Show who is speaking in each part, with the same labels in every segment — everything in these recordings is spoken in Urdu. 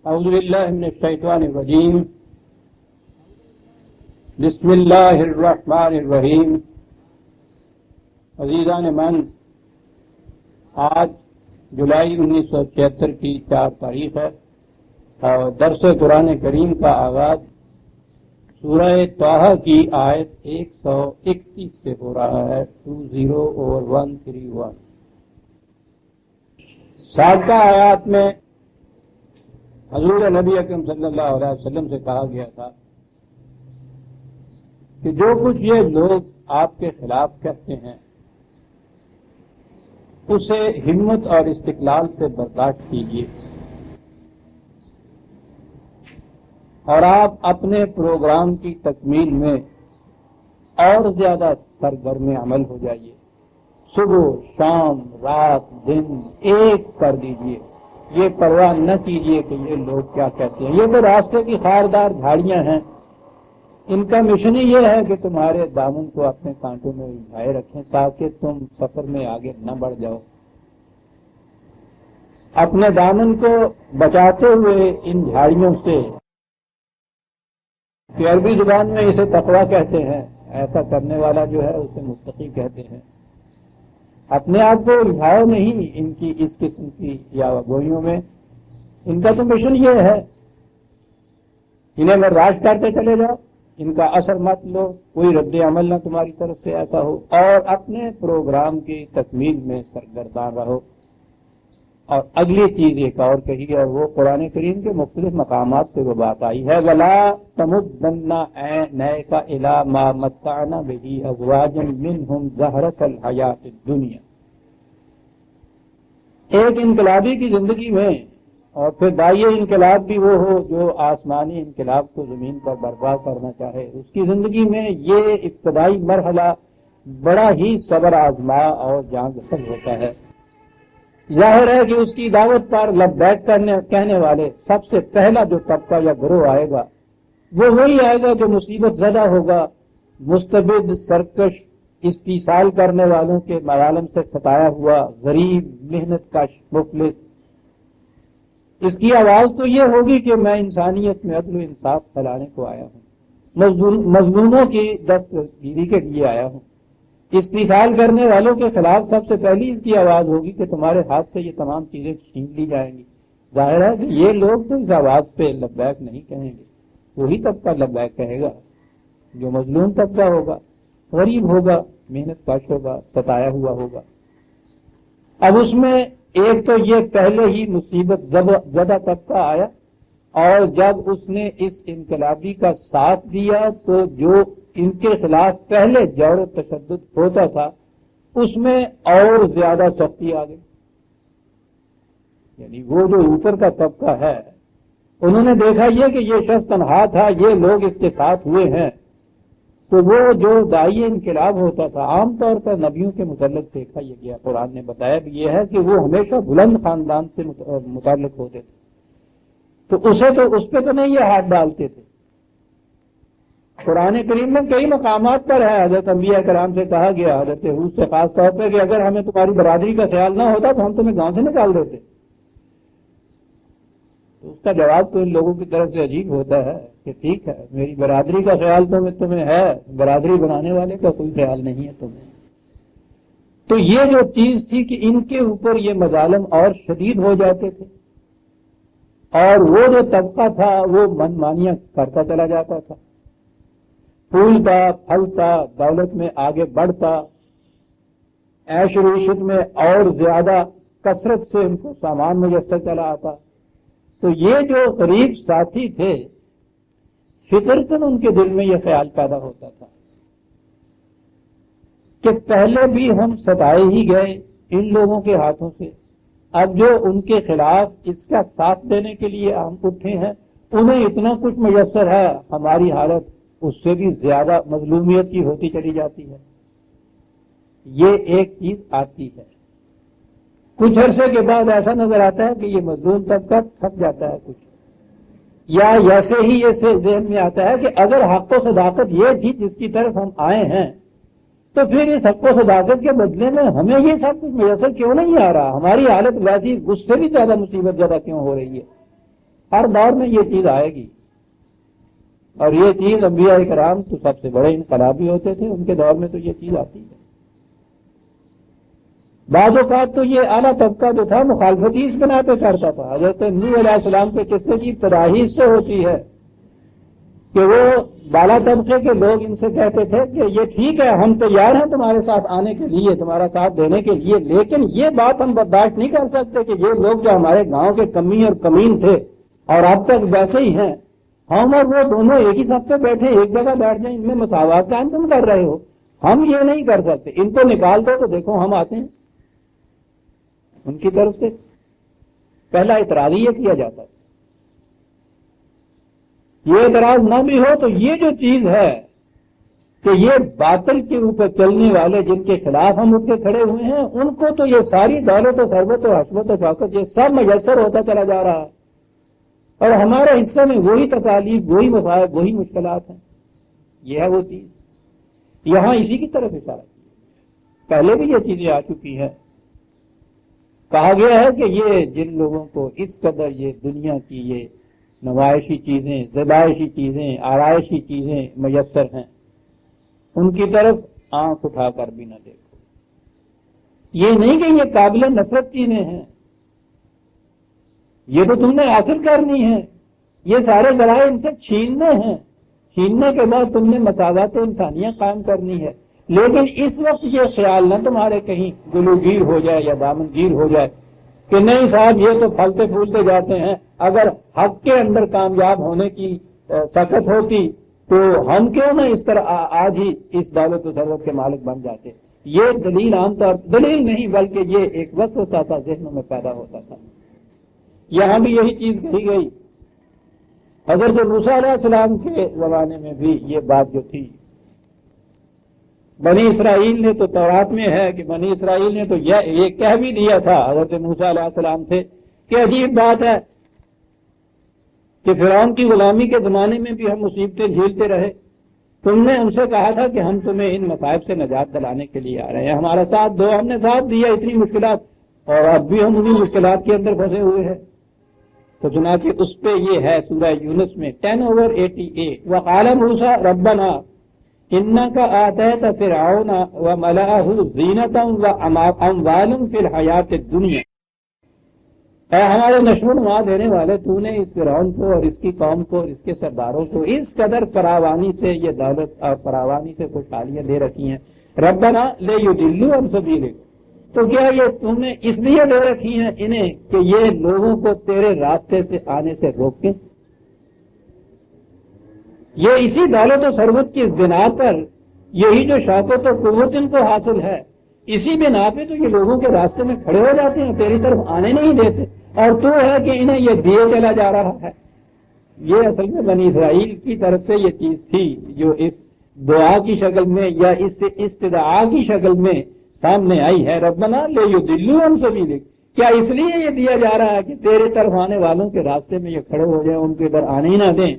Speaker 1: اعوذ باللہ من الشیطان الرجیم بسم اللہ الرحمن الرحیم. عزیزان من، آج جولائی 1976 کی 4 تاریخ ہے اور درس قرآن کریم کا آغاز سورہ طٰہٰ کی آیت 131 سے ہو رہا ہے. 20/131. سابقہ آیات میں حضور نبی اکرم صلی اللہ علیہ وسلم سے کہا گیا تھا کہ جو کچھ یہ لوگ آپ کے خلاف کہتے ہیں اسے ہمت اور استقلال سے برداشت کیجیے اور آپ اپنے پروگرام کی تکمیل میں اور زیادہ سرگرم عمل ہو جائیے. صبح شام رات دن ایک کر دیجیے. یہ پرواہ نہ کیجیے کہ یہ لوگ کیا کہتے ہیں. یہ تو راستے کی خاردار جھاڑیاں ہیں. ان کا مشن ہی یہ ہے کہ تمہارے دامن کو اپنے کانٹوں میں الجھائے رکھیں تاکہ تم سفر میں آگے نہ بڑھ جاؤ. اپنے دامن کو بچاتے ہوئے ان جھاڑیوں سے، کہ عربی زبان میں اسے تقویٰ کہتے ہیں، ایسا کرنے والا جو ہے اسے متقی کہتے ہیں، اپنے آپ کو الجھاؤ نہیں ان کی اس قسم کی یا گوئیوں میں. ان کا تو مشن یہ ہے، انہیں برداشت کرتے چلے جاؤ، ان کا اثر مت لو، کوئی رد عمل نہ تمہاری طرف سے ایسا ہو، اور اپنے پروگرام کی تکمیل میں سرگردان رہو. اور اگلی چیز ایک اور کہی، اور وہ قرآن کریم کے مختلف مقامات پہ وہ بات آئی ہے، وَلَا تَمُدَّنَّ عَيْنَيْكَ إِلَىٰ مَا مَتَّعْنَا بِهِ أَزْوَاجًا مِّنْهُمْ زَهْرَةَ الْحَيَاةِ الدُّنْيَا. ایک انقلابی کی زندگی میں، اور پھر داعیہ انقلاب بھی وہ ہو جو آسمانی انقلاب کو زمین پر برپا کرنا چاہے، اس کی زندگی میں یہ ابتدائی مرحلہ بڑا ہی صبر آزما اور جان گسل ہوتا ہے. ظاہر ہے کہ اس کی دعوت پر لبیک کہنے والے سب سے پہلا جو طبقہ یا گروہ آئے گا وہ وہی آئے گا جو مصیبت زدہ ہوگا، مستبد، سرکش، استحصال کرنے والوں کے مظالم سے ستایا ہوا، غریب، محنت کش، مفلس. اس کی آواز تو یہ ہوگی کہ میں انسانیت میں عدل و انصاف پھیلانے کو آیا ہوں، مظلوموں کی دستگیری کے لیے آیا ہوں. استحصال کرنے والوں کے خلاف سب سے پہلی اس کی آواز ہوگی کہ تمہارے ہاتھ سے یہ تمام چیزیں چھین لی جائیں گی. ظاہر ہے کہ یہ لوگ تو اس آواز پہ لبیک نہیں کہیں گے. وہی طبقہ لبیک کہے گا جو مظلوم طبقہ ہوگا، غریب ہوگا، محنت کش ہوگا، ستایا ہوا ہوگا. اب اس میں ایک تو یہ پہلے ہی مصیبت زدہ طبقہ آیا، اور جب اس نے اس انقلابی کا ساتھ دیا تو جو ان کے خلاف پہلے جوڑ و تشدد ہوتا تھا اس میں اور زیادہ سختی آ گئی. یعنی وہ جو اوپر کا طبقہ ہے انہوں نے دیکھا یہ کہ یہ شخص تنہا تھا، یہ لوگ اس کے ساتھ ہوئے ہیں، تو وہ جو داعی انقلاب ہوتا تھا عام طور پر نبیوں کے متعلق دیکھا یہ گیا، قرآن نے بتایا بھی یہ ہے کہ وہ ہمیشہ بلند خاندان سے متعلق ہوتے تھے، تو اس پہ تو نہیں یہ ہاتھ ڈالتے تھے. قرآن کریم میں کئی مقامات پر ہے، حضرت انبیاء کرام سے کہا گیا، حضرت ہود سے خاص طور پہ، کہ اگر ہمیں تمہاری برادری کا خیال نہ ہوتا تو ہم تمہیں گاؤں سے نکال دیتے. تو اس کا جواب تو ان لوگوں کی طرف سے عجیب ہوتا ہے کہ ٹھیک ہے، میری برادری کا خیال تمہیں ہے، برادری بنانے والے کا کوئی خیال نہیں ہے تمہیں. تو یہ جو چیز تھی کہ ان کے اوپر یہ مظالم اور شدید ہو جاتے تھے، اور وہ جو طبقہ تھا وہ من مانیاں کرتا چلا جاتا تھا، پھولتا پھلتا، دولت میں آگے بڑھتا، عیش و عشرت میں اور زیادہ کثرت سے ان کو سامان میسر چلا آتا. تو یہ جو غریب ساتھی تھے فطرتاً ان کے دل میں یہ خیال پیدا ہوتا تھا کہ پہلے بھی ہم ستائے ہی گئے ان لوگوں کے ہاتھوں سے، اب جو ان کے خلاف اس کا ساتھ دینے کے لیے ہم اٹھے ہیں انہیں اتنا کچھ میسر ہے، ہماری حالت اس سے بھی زیادہ مظلومیت کی ہوتی چلی جاتی ہے. یہ ایک چیز آتی ہے. کچھ عرصے کے بعد ایسا نظر آتا ہے کہ یہ مظلوم طبقہ تھک جاتا ہے کچھ، یا ایسے ہی یہ ذہن میں آتا ہے کہ اگر حق و صداقت یہ تھی جس کی طرف ہم آئے ہیں تو پھر اس حق و صداقت کے بدلے میں ہمیں یہ سب کچھ میسر کیوں نہیں آ رہا، ہماری حالت ویسی اس سے بھی زیادہ مصیبت زیادہ کیوں ہو رہی ہے. ہر دور میں یہ چیز آئے گی، اور یہ چیز انبیاء کرام تو سب سے بڑے انقلابی ہوتے تھے، ان کے دور میں تو یہ چیز آتی ہے۔ بعض اوقات تو یہ اعلیٰ طبقہ جو تھا مخالفت ہی اس بنا پہ کرتا تھا۔ حضرت نوح علیہ السلام کے قصے کی ابتدا ہی اس سے ہوتی ہے کہ وہ بالا طبقے کے لوگ ان سے کہتے تھے کہ یہ ٹھیک ہے، ہم تیار ہیں تمہارے ساتھ آنے کے لیے، تمہارا ساتھ دینے کے لیے، لیکن یہ بات ہم برداشت نہیں کر سکتے کہ یہ لوگ جو ہمارے گاؤں کے کمی اور کمین تھے اور اب تک ویسے ہی ہیں، ہم اور وہ دونوں ایک ہی صف پہ بیٹھے ایک جگہ بیٹھ جائیں، ان میں مساوات قائم تم کر رہے ہو، ہم یہ نہیں کر سکتے، ان کو نکال دو تو دیکھو ہم آتے ہیں۔ ان کی طرف سے پہلا اعتراض یہ کیا جاتا ہے۔ یہ اعتراض نہ بھی ہو تو یہ جو چیز ہے کہ یہ باطل کے اوپر چلنے والے جن کے خلاف ہم اٹھ کے کھڑے ہوئے ہیں، ان کو تو یہ ساری دولت و ثروت و حسبت و شوکت یہ سب میسر ہوتا چلا جا رہا ہے، اور ہمارے حصے میں وہی تکالیف، وہی مصائب، وہی مشکلات ہیں۔ یہ ہے وہ چیز، یہاں اسی کی طرف اشارہ کیا، پہلے بھی یہ چیزیں آ چکی ہیں۔ کہا گیا ہے کہ یہ جن لوگوں کو اس قدر یہ دنیا کی یہ نمائشی چیزیں، زیبائشی چیزیں، آرائشی چیزیں میسر ہیں، ان کی طرف آنکھ اٹھا کر بھی نہ دیکھو۔ یہ نہیں کہ یہ قابل نفرت چیزیں ہیں، یہ تو تم نے حاصل کرنی ہے، یہ سارے ذرائع ان سے چھیننے ہیں، چھیننے کے بعد تم نے مساوات انسانیہ قائم کرنی ہے، لیکن اس وقت یہ خیال نہ تمہارے کہیں گلوگیر ہو جائے یا دامنگیر ہو جائے کہ نہیں صاحب یہ تو پھلتے پھولتے جاتے ہیں، اگر حق کے اندر کامیاب ہونے کی سخت ہوتی تو ہم کیوں نہ اس طرح آج ہی اس دولت و ثروت کے مالک بن جاتے۔ یہ دلیل عام طور دلیل نہیں بلکہ یہ ایک وسوسہ تھا، ذہنوں میں پیدا ہوتا تھا۔ یہاں بھی یہی چیز کہی گئی۔ حضرت موسیٰ علیہ السلام کے زمانے میں بھی یہ بات جو تھی، بنی اسرائیل نے تو تورات میں ہے کہ بنی اسرائیل نے تو یہ کہہ بھی دیا تھا حضرت موسیٰ علیہ السلام سے کہ عجیب بات ہے کہ فرعون کی غلامی کے زمانے میں بھی ہم مصیبتیں جھیلتے رہے، تم نے ہم سے کہا تھا کہ ہم تمہیں ان مصائب سے نجات دلانے کے لیے آ رہے ہیں، ہمارا ساتھ دو، ہم نے ساتھ دیا اتنی مشکلات، اور اب بھی ہم انہیں مشکلات کے اندر پھنسے ہوئے ہیں۔ تو چنانچہ اس پہ یہ ہے سورہ یونس میں 10/88 وقال موسیٰ ربنا انک آتیت فرعون وملأہ زینۃ واموالا فی الحیاۃ الدنیا، اے ہمارے نشو و نما دینے والے، تو نے اس فرعون کو اور اس کی قوم کو اور اس کے سرداروں کو اس قدر فراوانی سے یہ دولت اور فراوانی سے خوشحالیاں دے رکھی ہیں، ربنا لیضلوا عن سبیلک، تو کیا یہ تم نے اس لیے دے رکھی ہیں انہیں کہ یہ لوگوں کو تیرے راستے سے آنے سے روکیں؟ یہ اسی دولت و ثروت کی بنا پر یہی جو شوکت و قوت ان کو حاصل ہے، اسی بنا پہ تو یہ لوگوں کے راستے میں کھڑے ہو جاتے ہیں، تیری طرف آنے نہیں دیتے، اور تو ہے کہ انہیں یہ دیے چلا جا رہا ہے۔ یہ اصل میں بنی اسرائیل کی طرف سے یہ چیز تھی جو اس دعا کی شکل میں یا اس استدعا کی شکل میں سامنے آئی ہے، ربنا لیضلوا عن سبیلک، کیا اس لیے یہ دیا جا رہا ہے کہ تیرے طرف آنے والوں کے راستے میں یہ کھڑے ہو جائیں، ان کے ادھر آنے ہی نہ دیں۔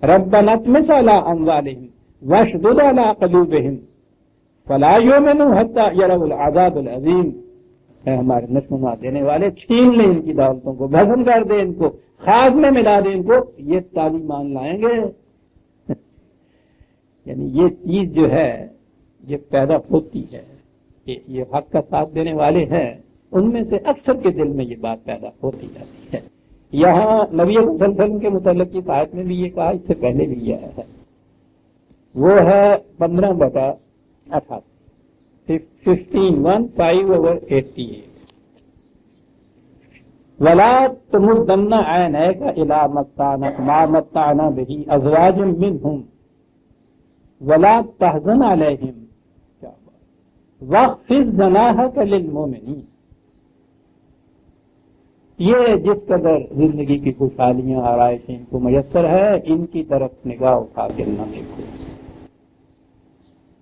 Speaker 1: ربنا اطمس علی اموالہم واشدد علی قلوبہم فلا یؤمنوا حتی یروا العذاب العظیم، اے ہمارے نشو و نما دینے والے، چھین لیں ان کی دولتوں کو، بھسم کر دیں ان کو، خاک میں ملا دیں ان کو، یہ تعلیم مان لائیں گے۔ یعنی یہ چیز جو ہے یہ پیدا ہوتی ہے، یہ حق کا ساتھ دینے والے ہیں ان میں سے اکثر کے دل میں یہ بات پیدا ہوتی جاتی ہے۔ یہاں نبی صلی اللہ علیہ وسلم کے متعلق کی آیت میں بھی یہ کہا، اس سے پہلے بھی یہ ہے، وہ ہے 15/88 15:5/88 ولا تمدن عینیک الی ما متعنا به ازواجا منهم ولا تحزن علیہم واخفض جناحک للمؤمنین۔ یہ جس قدر زندگی کی خوشحالیاں آرائشیں ان کو میسر ہے، ان کی طرف نگاہ اٹھا کے نہ دیکھو۔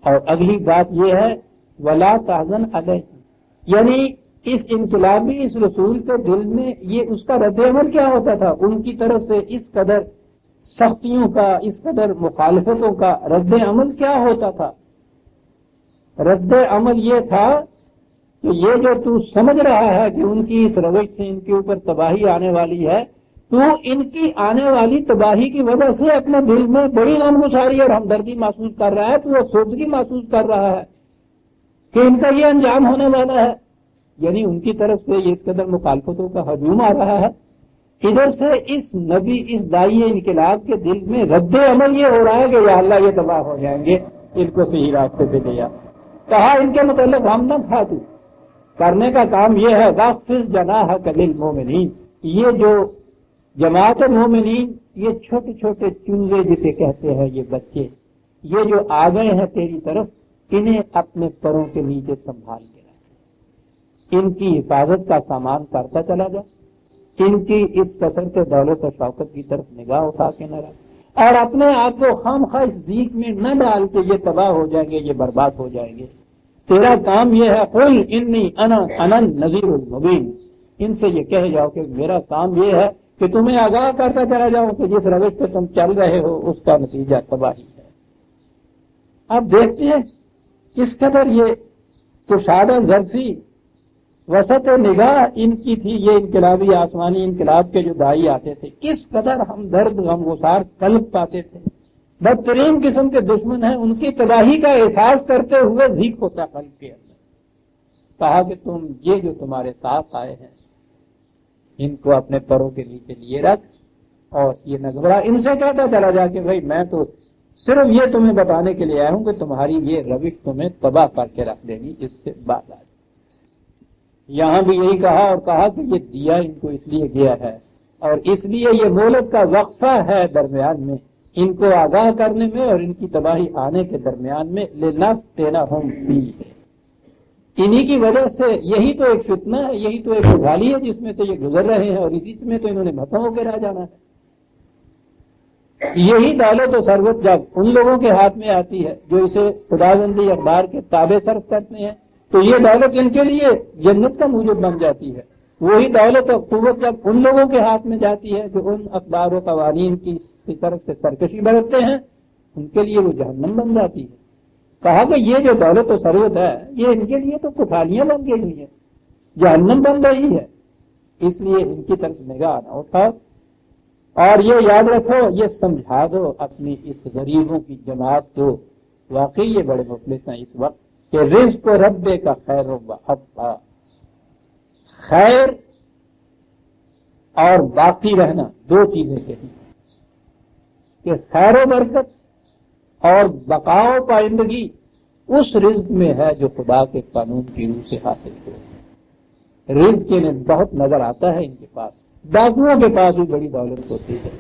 Speaker 1: اور اگلی بات یہ ہے ولا تحزن علیہم، یعنی اس انقلابی اس رسول کے دل میں یہ اس کا رد عمل کیا ہوتا تھا، ان کی طرف سے اس قدر سختیوں کا، اس قدر مخالفتوں کا رد عمل کیا ہوتا تھا؟ رد عمل یہ تھا کہ یہ جو تو سمجھ رہا ہے کہ ان کی اس روش سے ان کے اوپر تباہی آنے والی ہے، تو ان کی آنے والی تباہی کی وجہ سے اپنے دل میں بڑی غمگساری اور ہمدردی محسوس کر رہا ہے، تو وہ افسردگی محسوس کر رہا ہے کہ ان کا یہ انجام ہونے والا ہے، یعنی ان کی طرف سے یہ اس قدر مخالفتوں کا ہجوم آ رہا ہے. ادھر سے اس نبی، اس داعی انقلاب کے دل میں رد عمل یہ ہو رہا ہے کہ یا اللہ یہ تباہ ہو جائیں گے، ان کو صحیح راستے پہ لے آ. کہا ان کے متعلق ہم نہ کھا تو کرنے کا کام یہ ہے واخفض جناحک للمؤمنین. یہ جو جماعت مومنین، یہ چھوٹے چھوٹے چنگے جسے کہتے ہیں، یہ بچے یہ جو آ گئے ہیں تیری طرف، انہیں اپنے پروں کے نیچے سنبھال کے رکھ، ان کی حفاظت کا سامان کرتا چلا جا، ان کی اس کثرت دولت و شوکت کی طرف نگاہ اٹھا کے نہ رکھ، اور اپنے آپ کو خواہ اس ذیک میں نہ ڈال کے یہ تباہ ہو جائیں گے، یہ برباد ہو جائیں گے. تیرا کام یہ ہے قل انی انا النذیر المبین. ان سے یہ کہہ جاؤ کہ میرا کام یہ ہے کہ تمہیں آگاہ کرتا چلا جاؤں کہ جس روش پہ تم چل رہے ہو اس کا نتیجہ تباہی ہے. اب دیکھتے ہیں کس قدر یہ کشادہ ظرفی وسط نگاہ ان کی تھی. یہ انقلابی آسمانی انقلاب کے جو داعی آتے تھے کس قدر ہمدرد غمگسار قلب پاتے تھے. بدترین قسم کے دشمن ہیں، ان کی تباہی کا احساس کرتے ہوئے ذیک ہوتا قلب کے اندر. کہا کہ تم یہ جو تمہارے ساتھ آئے ہیں ان کو اپنے پروں کے نیچے لیے رکھ، اور یہ نظرہ ان سے کہتا چلا جا کہ بھائی میں تو صرف یہ تمہیں بتانے کے لیے آیا ہوں کہ تمہاری یہ روش تمہیں تباہ کر کے رکھ دے گی، جس سے بعد آ. یہاں بھی یہی کہا، اور کہا کہ یہ دیا ان کو اس لیے گیا ہے اور اس لیے یہ مہلت کا وقفہ ہے درمیان میں، ان کو آگاہ کرنے میں اور ان کی تباہی آنے کے درمیان میں. لنفتنہم فیہ، انہی کی وجہ سے یہی تو ایک فتنہ ہے، یہی تو ایک اجالی ہے جس میں تو یہ گزر رہے ہیں، اور اسی میں تو انہوں نے ختم ہو کے رہ جانا ہے. یہی دولت و ثروت جب ان لوگوں کے ہاتھ میں آتی ہے جو اسے خداوندی اقدار کے تابع صرف کرتے ہیں، تو یہ دولت ان کے لیے جنت کا موجب بن جاتی ہے. وہی دولت اور قوت جب ان لوگوں کے ہاتھ میں جاتی ہے جو ان اقدار و قوانین کی طرف سے سرکشی برتتے ہیں، ان کے لیے وہ جہنم بن جاتی ہے. کہا کہ یہ جو دولت و ثروت ہے یہ ان کے لیے تو کفالیاں بن گئی ہوئی ہیں، جہنم بن رہی ہے. اس لیے ان کی طرف نگاہ نہ اٹھاؤ، اور یہ یاد رکھو، یہ سمجھا دو اپنی اس غریبوں کی جماعت کو، واقعی یہ بڑے مفلس ہیں اس وقت، کہ رزق و ربے کا خیر و حقا، خیر اور باقی رہنا دو چیزیں کہیں کہ خیر و برکت اور بقا و پائندگی اس رزق میں ہے جو خدا کے قانون کی روح سے حاصل ہو. رزق انہیں بہت نظر آتا ہے ان کے پاس، ڈاکوؤں کے پاس بھی بڑی دولت ہوتی ہے.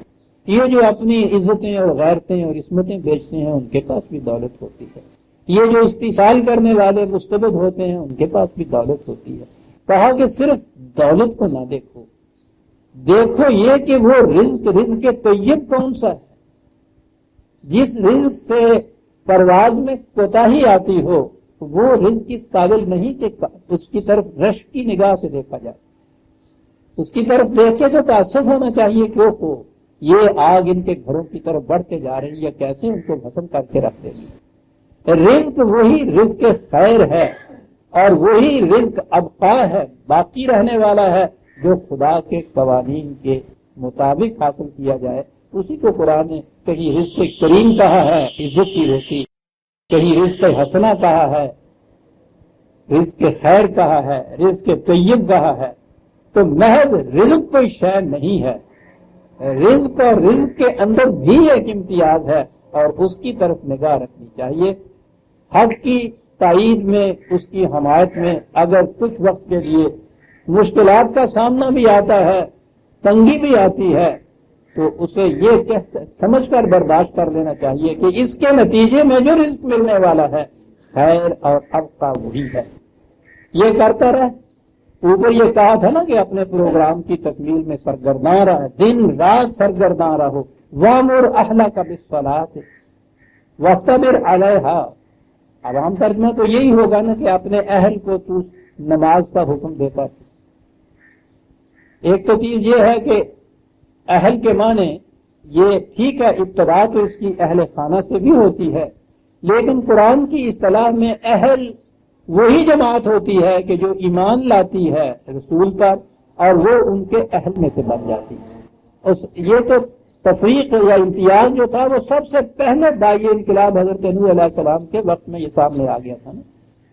Speaker 1: یہ جو اپنی عزتیں اور غیرتیں اور عصمتیں بیچتے ہیں ان کے پاس بھی دولت ہوتی ہے. یہ جو استحصال کرنے والے مستبد ہوتے ہیں ان کے پاس بھی دولت ہوتی ہے. کہا کہ صرف دولت کو نہ دیکھو، دیکھو یہ کہ وہ رزق طیب کون سا ہے. جس رزق سے پرواز میں کوتاہی آتی ہو وہ رزق اس قابل نہیں کہ اس کی طرف رشک کی نگاہ سے دیکھا جائے. اس کی طرف دیکھ کے تو تعصب ہونا چاہیے کہ وہ یہ آگ ان کے گھروں کی طرف بڑھتے جا رہی ہے، کیسے ان کو بھسم کر کے رکھ دے گی. رزق وہی رزق خیر ہے اور وہی رزق ابقا ہے، باقی رہنے والا ہے، جو خدا کے قوانین کے مطابق حاصل کیا جائے. اسی کو قرآن نے کہیں رزق کریم کہا ہے، عزت کی روٹی، کہیں رزق حسنہ کہا ہے، رزق خیر کہا ہے، رزق طیب کہا ہے. تو محض رزق کوئی شے نہیں ہے، رزق اور رزق کے اندر بھی ایک امتیاز ہے اور اس کی طرف نگاہ رکھنی چاہیے. حق کی تائید میں، اس کی حمایت میں اگر کچھ وقت کے لیے مشکلات کا سامنا بھی آتا ہے، تنگی بھی آتی ہے، تو اسے یہ سمجھ کر برداشت کر لینا چاہیے کہ اس کے نتیجے میں جو رزق ملنے والا ہے خیر اور ابقا وہی ہے. یہ کرتا رہے. اوپر یہ کہا تھا نا کہ اپنے پروگرام کی تکمیل میں سرگرداں رہے، دن رات سرگرداں رہو. وَأْمُرْ أَهْلَكَ بِالصَّلَاةِ وَاصْطَبِرْ عَلَيْهَا. اب عام ترجمہ تو یہی ہوگا نا کہ اپنے اہل کو تو نماز کا حکم دیتا ہے. ایک تو چیز یہ ہے کہ اہل کے معنی یہ ٹھیک ہے، ابتدا تو اس کی اہل خانہ سے بھی ہوتی ہے، لیکن قرآن کی اصطلاح میں اہل وہی جماعت ہوتی ہے کہ جو ایمان لاتی ہے رسول پر اور وہ ان کے اہل میں سے بن جاتی ہے. یہ تو تفریق یا امتیاز جو تھا وہ سب سے پہلے داعی انقلاب حضرت نوح علیہ السلام کے وقت میں یہ سامنے آ گیا تھا نا،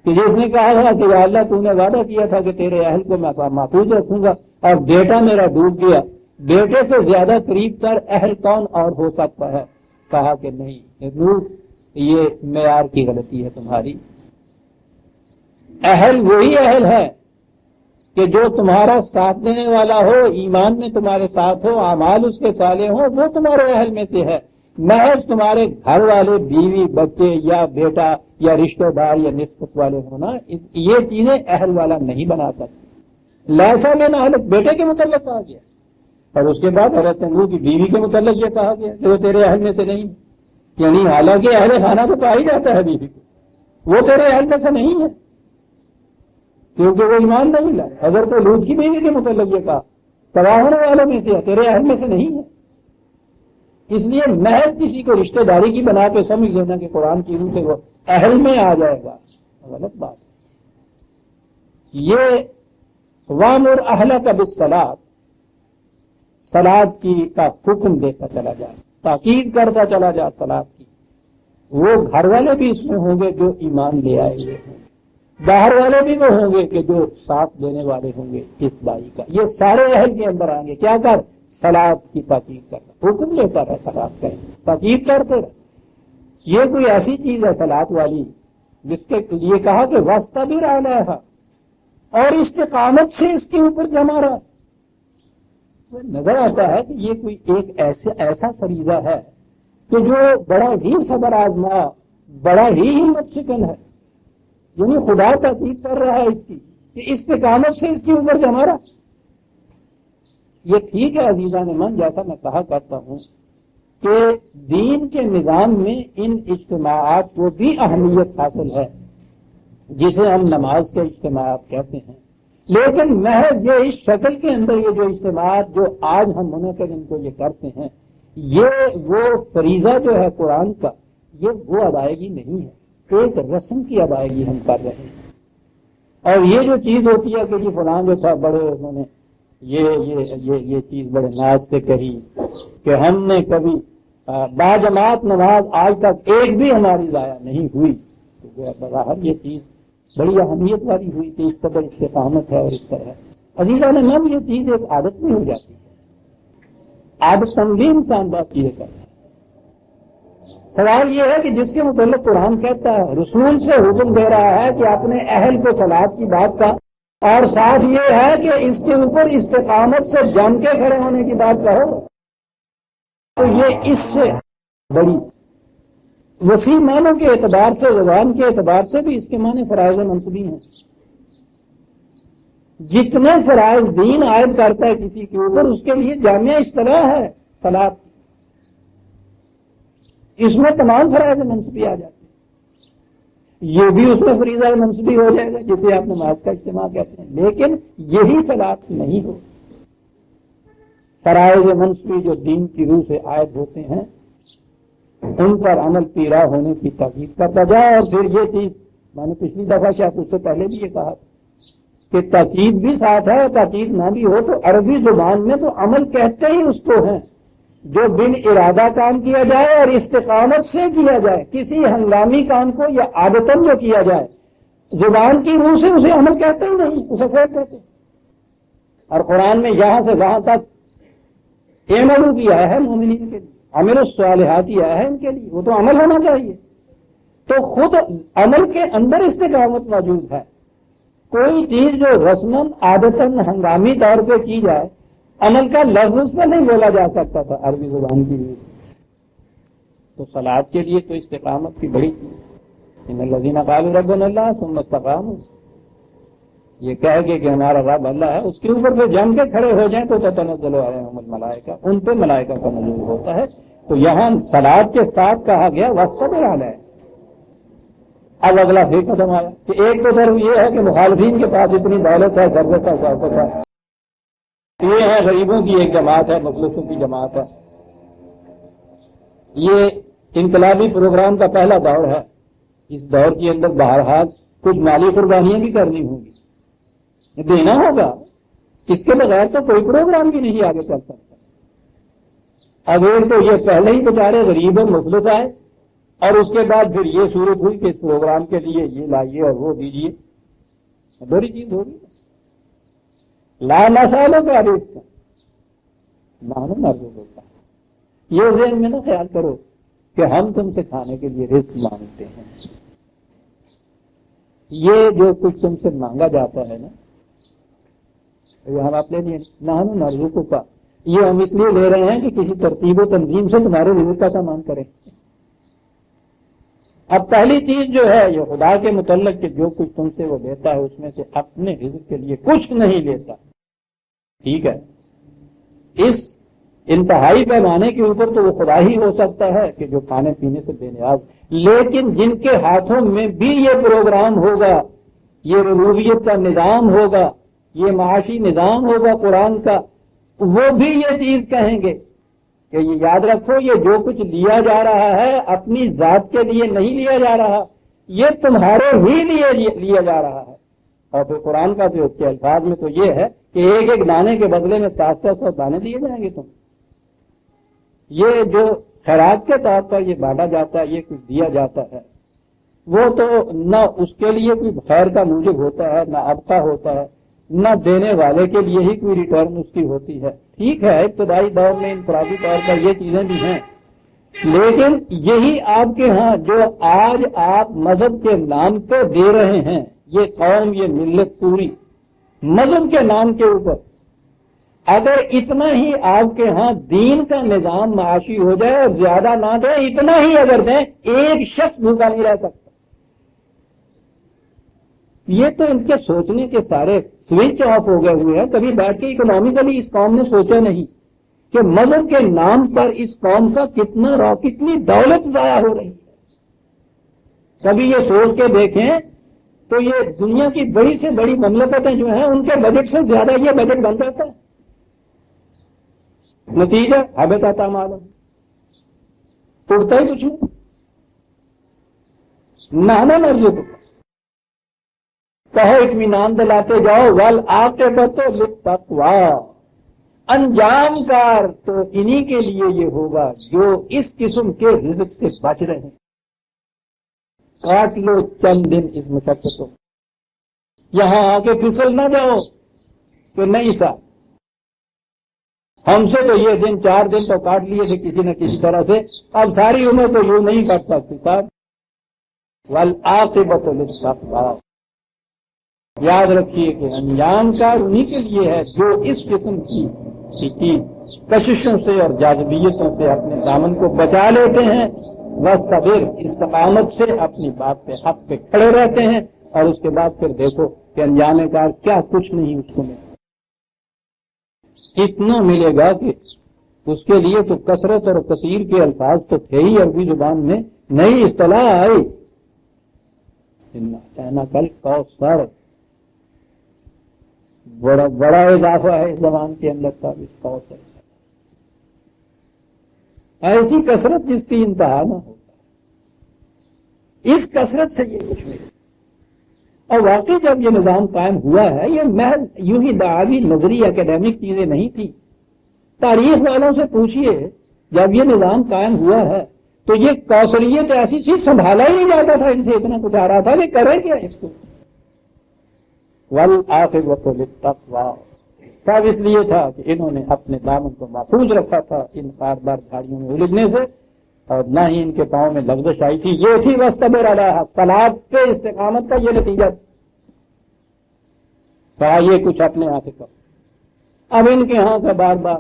Speaker 1: کہ جس نے کہا تھا کہ یا اللہ تو نے وعدہ کیا تھا کہ تیرے اہل کو میں محفوظ رکھوں گا اور بیٹا میرا ڈوب گیا، بیٹے سے زیادہ قریب تر اہل کون اور ہو سکتا ہے؟ کہا کہ نہیں نوح، یہ معیار کی غلطی ہے تمہاری، اہل وہی اہل ہے کہ جو تمہارا ساتھ دینے والا ہو، ایمان میں تمہارے ساتھ ہو، اعمال اس کے صالح ہوں، وہ تمہارے اہل میں سے ہے۔ محض تمہارے گھر والے، بیوی، بچے یا بیٹا یا رشتہ دار یا نسبت والے ہونا، یہ چیزیں اہل والا نہیں بنا سکتی۔ لیسا میں اہل بیٹے کے متعلق کہا گیا، اور اس کے بعد حضرت نوح کی بیوی کے متعلق یہ کہا گیا کہ وہ تیرے اہل میں سے نہیں، یعنی حالانکہ اہل خانہ تو کہا ہی جاتا ہے بیوی کو، وہ تیرے اہل میں سے نہیں ہے کیونکہ وہ ایمان نہیں لائے۔ حضرت لوط کی بیوی کے متعلق یہ کہا تباہ ہونے والوں میں سے ہے، تیرے اہل میں سے نہیں ہے۔ اس لیے محض کسی کو رشتہ داری کی بنا پہ سمجھ لینا کہ قرآن کی روح سے وہ اہل میں آ جائے گا، غلط بات ہے۔ یہ وامر اہلک بالصلاۃ، صلاۃ کی کا حکم دیتا چلا جائے، تاکید کرتا چلا جائے صلاۃ کی۔ وہ گھر والے بھی اس میں ہوں گے جو ایمان لے آئے ہوئے ہوں گے، باہر والے بھی وہ ہوں گے کہ جو ساتھ دینے والے ہوں گے اس دائی کا، یہ سارے اہل کے اندر آئیں گے۔ کیا کر؟ صلاۃ کی تاکید کرنا، حکم دیتا رہے صلاۃ کا، تاکید کرتے رہے۔ یہ کوئی ایسی چیز ہے صلاۃ والی جس کے لیے کہا کہ واستبر علیہا، اور استقامت سے اس کے اوپر جمع رہا۔ نظر آتا ہے کہ یہ کوئی ایک ایسا فریضہ ہے کہ جو بڑا ہی صبر آزما، بڑا ہی ہمت شکن ہے، یعنی خدا تاکید کر رہا ہے اس کی کہ استقامت سے اس کے اوپر جمع رہا۔ یہ ٹھیک ہے عزیزان من، جیسا میں کہا کرتا ہوں کہ دین کے نظام میں ان اجتماعات کو بھی اہمیت حاصل ہے جسے ہم نماز کے اجتماعات کہتے ہیں، لیکن محض یہ اس شکل کے اندر یہ جو اجتماعات جو آج ہم منعقد ان کو یہ کرتے ہیں، یہ وہ فریضہ جو ہے قرآن کا، یہ وہ ادائیگی نہیں ہے، ایک رسم کی ادائیگی ہم کر رہے ہیں۔ اور یہ جو چیز ہوتی ہے کہ جی فلاں جو تھا بڑے انہوں نے یہ چیز بڑے ناز سے کہی کہ ہم نے کبھی باجماعت نماز آج تک ایک بھی ہماری ضائع نہیں ہوئی، تو بظاہر یہ چیز بڑی اہمیت والی ہوئی کہ اس قدر استقامت ہے اور اس طرح عزیزان من، یہ چیز ایک عادت میں ہو جاتی ہے، عادت سمجھی انسان بات یہ کرتا ہے۔ سوال یہ ہے کہ جس کے متعلق قرآن کہتا ہے، رسول سے حکم دے رہا ہے کہ اپنے اہل کو صلاۃ کی بات کا، اور ساتھ یہ ہے کہ اس کے اوپر استقامت سے جم کے کھڑے ہونے کی بات کہو، تو یہ اس سے بڑی وسیع معنوں کے اعتبار سے، زبان کے اعتبار سے بھی اس کے معنی فرائض منصبی ہیں۔ جتنے فرائض دین عائد کرتا ہے کسی کے اوپر، اس کے لیے جامع اصطلاح ہے صلاۃ، اس میں تمام فرائض منصبی آ جاتے ہیں۔ یہ بھی اس میں فریضہ منصبی ہو جائے گا جسے آپ نماز کا اجتماع کہتے ہیں، لیکن یہی صلاۃ نہیں ہو۔ فرائض منصبی جو دین کی روح سے عائد ہوتے ہیں ان پر عمل پیرا ہونے کی تاکید کرتا جائے۔ اور پھر یہ چیز میں نے پچھلی دفعہ شاید اس سے پہلے بھی یہ کہا کہ تاکید بھی ساتھ ہے، تاکید نہ بھی ہو تو عربی زبان میں تو عمل کہتے ہی اس کو ہیں جو بن ارادہ کام کیا جائے اور استقامت سے کیا جائے، کسی ہنگامی کام کو یا عادتاً جو کیا جائے زبان کی روح سے اسے عمل کہتے ہی نہیں، اسے فعل کہتے ہیں۔ اور قرآن میں یہاں سے وہاں تک اعملوا کیا ہے مومنین کے لیے، عمل الصالحات کیا ہے ان کے لیے، وہ تو عمل ہونا چاہیے۔ تو خود عمل کے اندر استقامت موجود ہے۔ کوئی چیز جو رسماً عادتاً ہنگامی طور پہ کی جائے، عمل کا لفظ اس میں نہیں بولا جا سکتا تھا عربی زبان کی روح سے۔ تو صلاۃ کے لیے تو استقامت کی بڑی چیز، ان الذین قالوا ربنا اللہ ثم استقاموا، یہ کہہ کے کہ ہمارا رب اللہ ہے، اس کے اوپر پھر جم کے کھڑے ہو جائیں تو تتنزل علیہم الملائکہ، ان پہ ملائکہ کا نزول ہوتا ہے۔ تو یہاں صلاۃ کے ساتھ کہا گیا واستبر علیہ۔ اب اگلا پھر قدم آیا کہ ایک تو طرف یہ ہے کہ مخالفین کے پاس اتنی دولت ہے، ثروت ہے، شوکت ہے، یہ ہے غریبوں کی ایک جماعت ہے، مخلصوں کی جماعت ہے۔ یہ انقلابی پروگرام کا پہلا دور ہے، اس دور کے اندر بہرحال کچھ مالی قربانیاں بھی کرنی ہوں گی، دینا ہوگا، اس کے بغیر تو کوئی پروگرام بھی نہیں آگے چل سکتا۔ اب ایک تو یہ پہلے ہی بیچارے غریب اور مفلس آئے، اور اس کے بعد پھر یہ صورت ہوئی کہ اس پروگرام کے لیے یہ لائیے اور وہ دیجیے، بڑی چیز ہوگی۔ لا مسالوں کا رزق مانو مرض ہوتا ہے، یہ ذہن میں نہ خیال کرو کہ ہم تم سے کھانے کے لیے رزق مانگتے ہیں۔ یہ جو کچھ تم سے مانگا جاتا ہے نا، یہ ہم اپنے لیے نحن نرزقک کا، یہ ہم اس لیے لے رہے ہیں کہ کسی ترتیب و تنظیم سے تمہارے رزق کا سامان کریں۔ اب پہلی چیز جو ہے یہ خدا کے متعلق کہ جو کچھ تم سے وہ لیتا ہے اس میں سے اپنے رزق کے لیے کچھ نہیں لیتا، ٹھیک ہے؟ اس انتہائی پیمانے کے اوپر تو وہ خدا ہی ہو سکتا ہے کہ جو کھانے پینے سے بے نیاز، لیکن جن کے ہاتھوں میں بھی یہ پروگرام ہوگا، یہ ربوبیت کا نظام ہوگا، یہ معاشی نظام ہوگا قرآن کا، وہ بھی یہ چیز کہیں گے کہ یہ یاد رکھو یہ جو کچھ لیا جا رہا ہے اپنی ذات کے لیے نہیں لیا جا رہا، یہ تمہارے ہی لیے لیا جا رہا ہے۔ اور پھر قرآن کا جو اس کے الفاظ میں تو یہ ہے کہ ایک ایک دانے کے بدلے میں 700 دانے دیے جائیں گے تم۔ یہ جو خیرات کے طور پر یہ بانٹا جاتا ہے، یہ کچھ دیا جاتا ہے، وہ تو نہ اس کے لیے کوئی خیر کا موجب ہوتا ہے، نہ ابقا ہوتا ہے، نہ دینے والے کے لیے ہی کوئی ریٹرن اس کی ہوتی ہے۔ ٹھیک ہے ابتدائی دور میں انفرادی طور پر یہ چیزیں بھی ہیں، لیکن یہی آپ کے ہاں جو آج آپ مذہب کے نام پہ دے رہے ہیں، یہ قوم یہ ملت پوری مذہب کے نام کے اوپر، اگر اتنا ہی آپ کے ہاں دین کا نظام معاشی ہو جائے اور زیادہ نہ دیں، اتنا ہی اگر دیں، ایک شخص بھوکا نہیں رہ سکتا۔ یہ تو ان کے سوچنے کے سارے سوئچ آف ہو گئے ہوئے ہیں۔ کبھی بیٹھ کے اکنامیکلی اس قوم نے سوچا نہیں کہ مذہب کے نام پر اس قوم کا کتنی دولت ضائع ہو رہی ہے۔ کبھی یہ سوچ کے دیکھیں تو یہ دنیا کی بڑی سے بڑی مملکتیں جو ہیں ان کے بجٹ سے زیادہ یہ بجٹ بن جاتا ہے۔ نتیجہ حبطت اعمالہم، اڑتا ہی کچھ نہیں۔ نحن نرزقک، کہو اطمینان دلاتے جاؤ، والعاقبۃ للتقوی، انجام کار تو انہی کے لیے یہ ہوگا جو اس قسم کے رزق سے بچ رہے ہیں۔ کاٹ لو چند دن اس مشقتوں، یہاں آ کے پھسل نہ جاؤ کہ نہیں صاحب ہم سے تو یہ دن 4 دن تو کاٹ لیے تھے کسی نہ کسی طرح سے، اب ساری عمر تو یوں نہیں کاٹ سکتے صاحب۔ والعاقبۃ للتقوی، یاد رکھیے کہ انجام کار انہی کے لیے ہے جو اس قسم کی کششوں سے اور جاذبیتوں سے اپنے دامن کو بچا لیتے ہیں، واستقر استقامت سے اپنی بات پہ حق پہ کھڑے رہتے ہیں، اور اس کے بعد پھر دیکھو کہ انجام کار کیا کچھ نہیں اس کو ملے، اتنا ملے گا کہ اس کے لیے تو کثرت اور کثیر کے الفاظ تو تھے ہی عربی زبان میں، نئی اصطلاح آئی کہنا کل کوثر، بڑا اضافہ ہے اس زبان کے اندر کا اس کوثر، ایسی کثرت جس کی انتہا نہ ہو، اس کثرت سے یہ کچھ ملے۔ اور واقعی جب یہ نظام قائم ہوا ہے، یہ محض یوں ہی دعوی نظری اکیڈیمک چیزیں نہیں تھی۔ تاریخ والوں سے پوچھئے جب یہ نظام قائم ہوا ہے تو یہ کوثریت ایسی چیز سنبھالا ہی نہیں جاتا تھا، ان سے اتنا کچھ آ رہا تھا کہ کریں کیا اس کو۔ والعاقبۃ للتقوی، سب اس لیے تھا کہ انہوں نے اپنے دامن کو محفوظ رکھا تھا ان خاردار جھاڑیوں میں الجھنے سے، اور نہ ہی ان کے پاؤں میں لغزش آئی تھی۔ یہ تھی واستبر علیہا، صلاۃ پہ استقامت کا یہ نتیجہ کہا یہ کچھ اپنے ہاتھ کرو۔ اب ان کے ہاں کا بار بار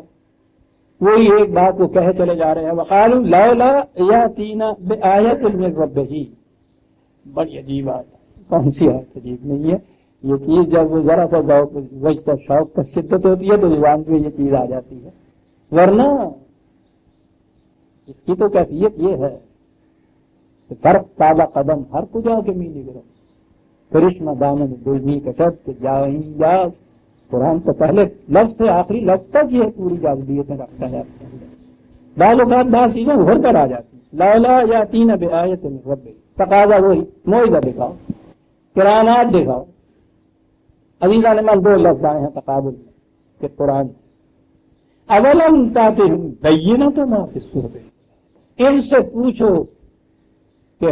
Speaker 1: وہی ایک بات وہ کہے چلے جا رہے ہیں، وقالوا لولا یاتینا بآیۃ من ربہ، بڑی عجیب بات ہے، کون سی آیت عجیب نہیں ہے یہ چیز، جب وہ ذرا سا وجہ شوق کا شدت ہوتی ہے تو زبان پہ یہ چیز آ جاتی ہے، ورنہ اس کی تو کیفیت یہ ہے کہ فرق تازہ قدم ہر کجا کے میلی گرو کرشمہ دامن دلمی کشت جاہی یاس، قرآن تو پہلے لفظ سے آخری لفظ تک یہ پوری جاذبیتیں رکھتا ہے۔ بعض اوقات بعض چیزیں ابھر کر آ جاتی ہیں، لولا یاتین بآیۃ من ربہ، تقاضا وہی، معجزہ دکھاؤ، کرامات دکھاؤ۔ عزیزان من 2 لفظ آئے ہیں تقابل میں کہ قرآن، اولم تاتہم بینۃ ما فی الصحف، ان سے پوچھو کہ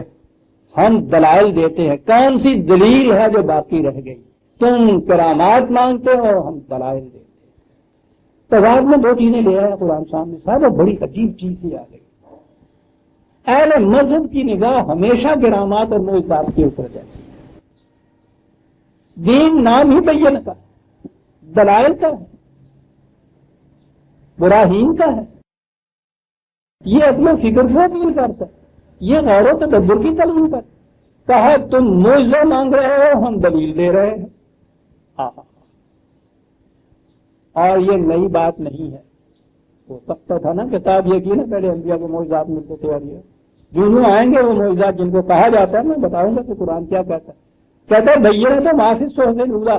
Speaker 1: ہم دلائل دیتے ہیں، کون سی دلیل ہے جو باقی رہ گئی؟ تم کرامات مانگتے ہو اور ہم دلائل دیتے ہیں۔ تضاد میں دو چیزیں لے آیا قرآن سامنے، صاحب بڑی عجیب چیز ہی آ گئی۔ اہل مذہب کی نگاہ ہمیشہ کرامات اور معجزات کے اوپر جاتی ہے۔ دین نام ہی بین کا، دلائل کا ہے، براہین کا ہے، یہ اپنے فکر کو اپیل کرتا ہے، یہ غور و تدبر کی تعلیم پر کہا تم معجزہ مانگ رہے ہو، ہم دلیل دے رہے ہیں۔ اور یہ نئی بات نہیں ہے، ہو سکتا تھا نا کتاب یقین ہے پہلے انبیاء کو معجزات ملتے تھے، اور یہ جو آئیں گے وہ معجزات جن کو کہا جاتا ہے میں بتاؤں گا کہ قرآن کیا کہتا ہے۔ کہتا ہے بینہ تو ما فی الصحف الاولی،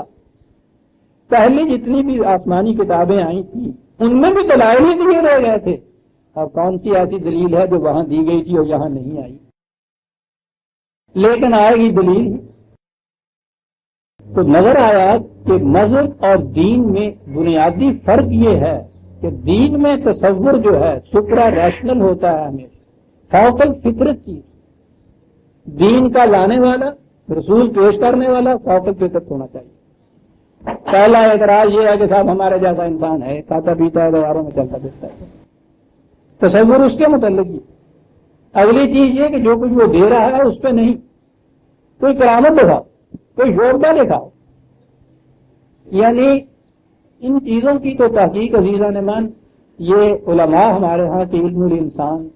Speaker 1: پہلی جتنی بھی آسمانی کتابیں آئی تھیں ان میں بھی دلائل ہی دیے رہ گئے تھے، اور کون سی ایسی دلیل ہے جو وہاں دی گئی تھی اور یہاں نہیں آئی؟ لیکن آئے گی دلیل ہی۔ تو نظر آیا کہ مذہب اور دین میں بنیادی فرق یہ ہے کہ دین میں تصور جو ہے سپرا ریشنل ہوتا ہے، ہمیشہ فوق الفطرت چیز، دین کا لانے والا، رسول پیش کرنے والا فوق الفطرت ہونا چاہیے۔ پہلا اعتراض یہ ہے کہ صاحب ہمارے جیسا انسان ہے، کھاتا پیتا ہے، دیواروں میں چلتا پھرتا ہے، تصور اس کے متعلق ہی۔ اگلی چیز یہ کہ جو کچھ وہ دے رہا ہے اس پہ نہیں، کوئی کرامت دکھاؤ، کوئی شعبہ دکھاؤ۔ یعنی ان چیزوں کی تو تحقیق عزیزان من یہ علماء ہمارے ہاں کے علم الانسان،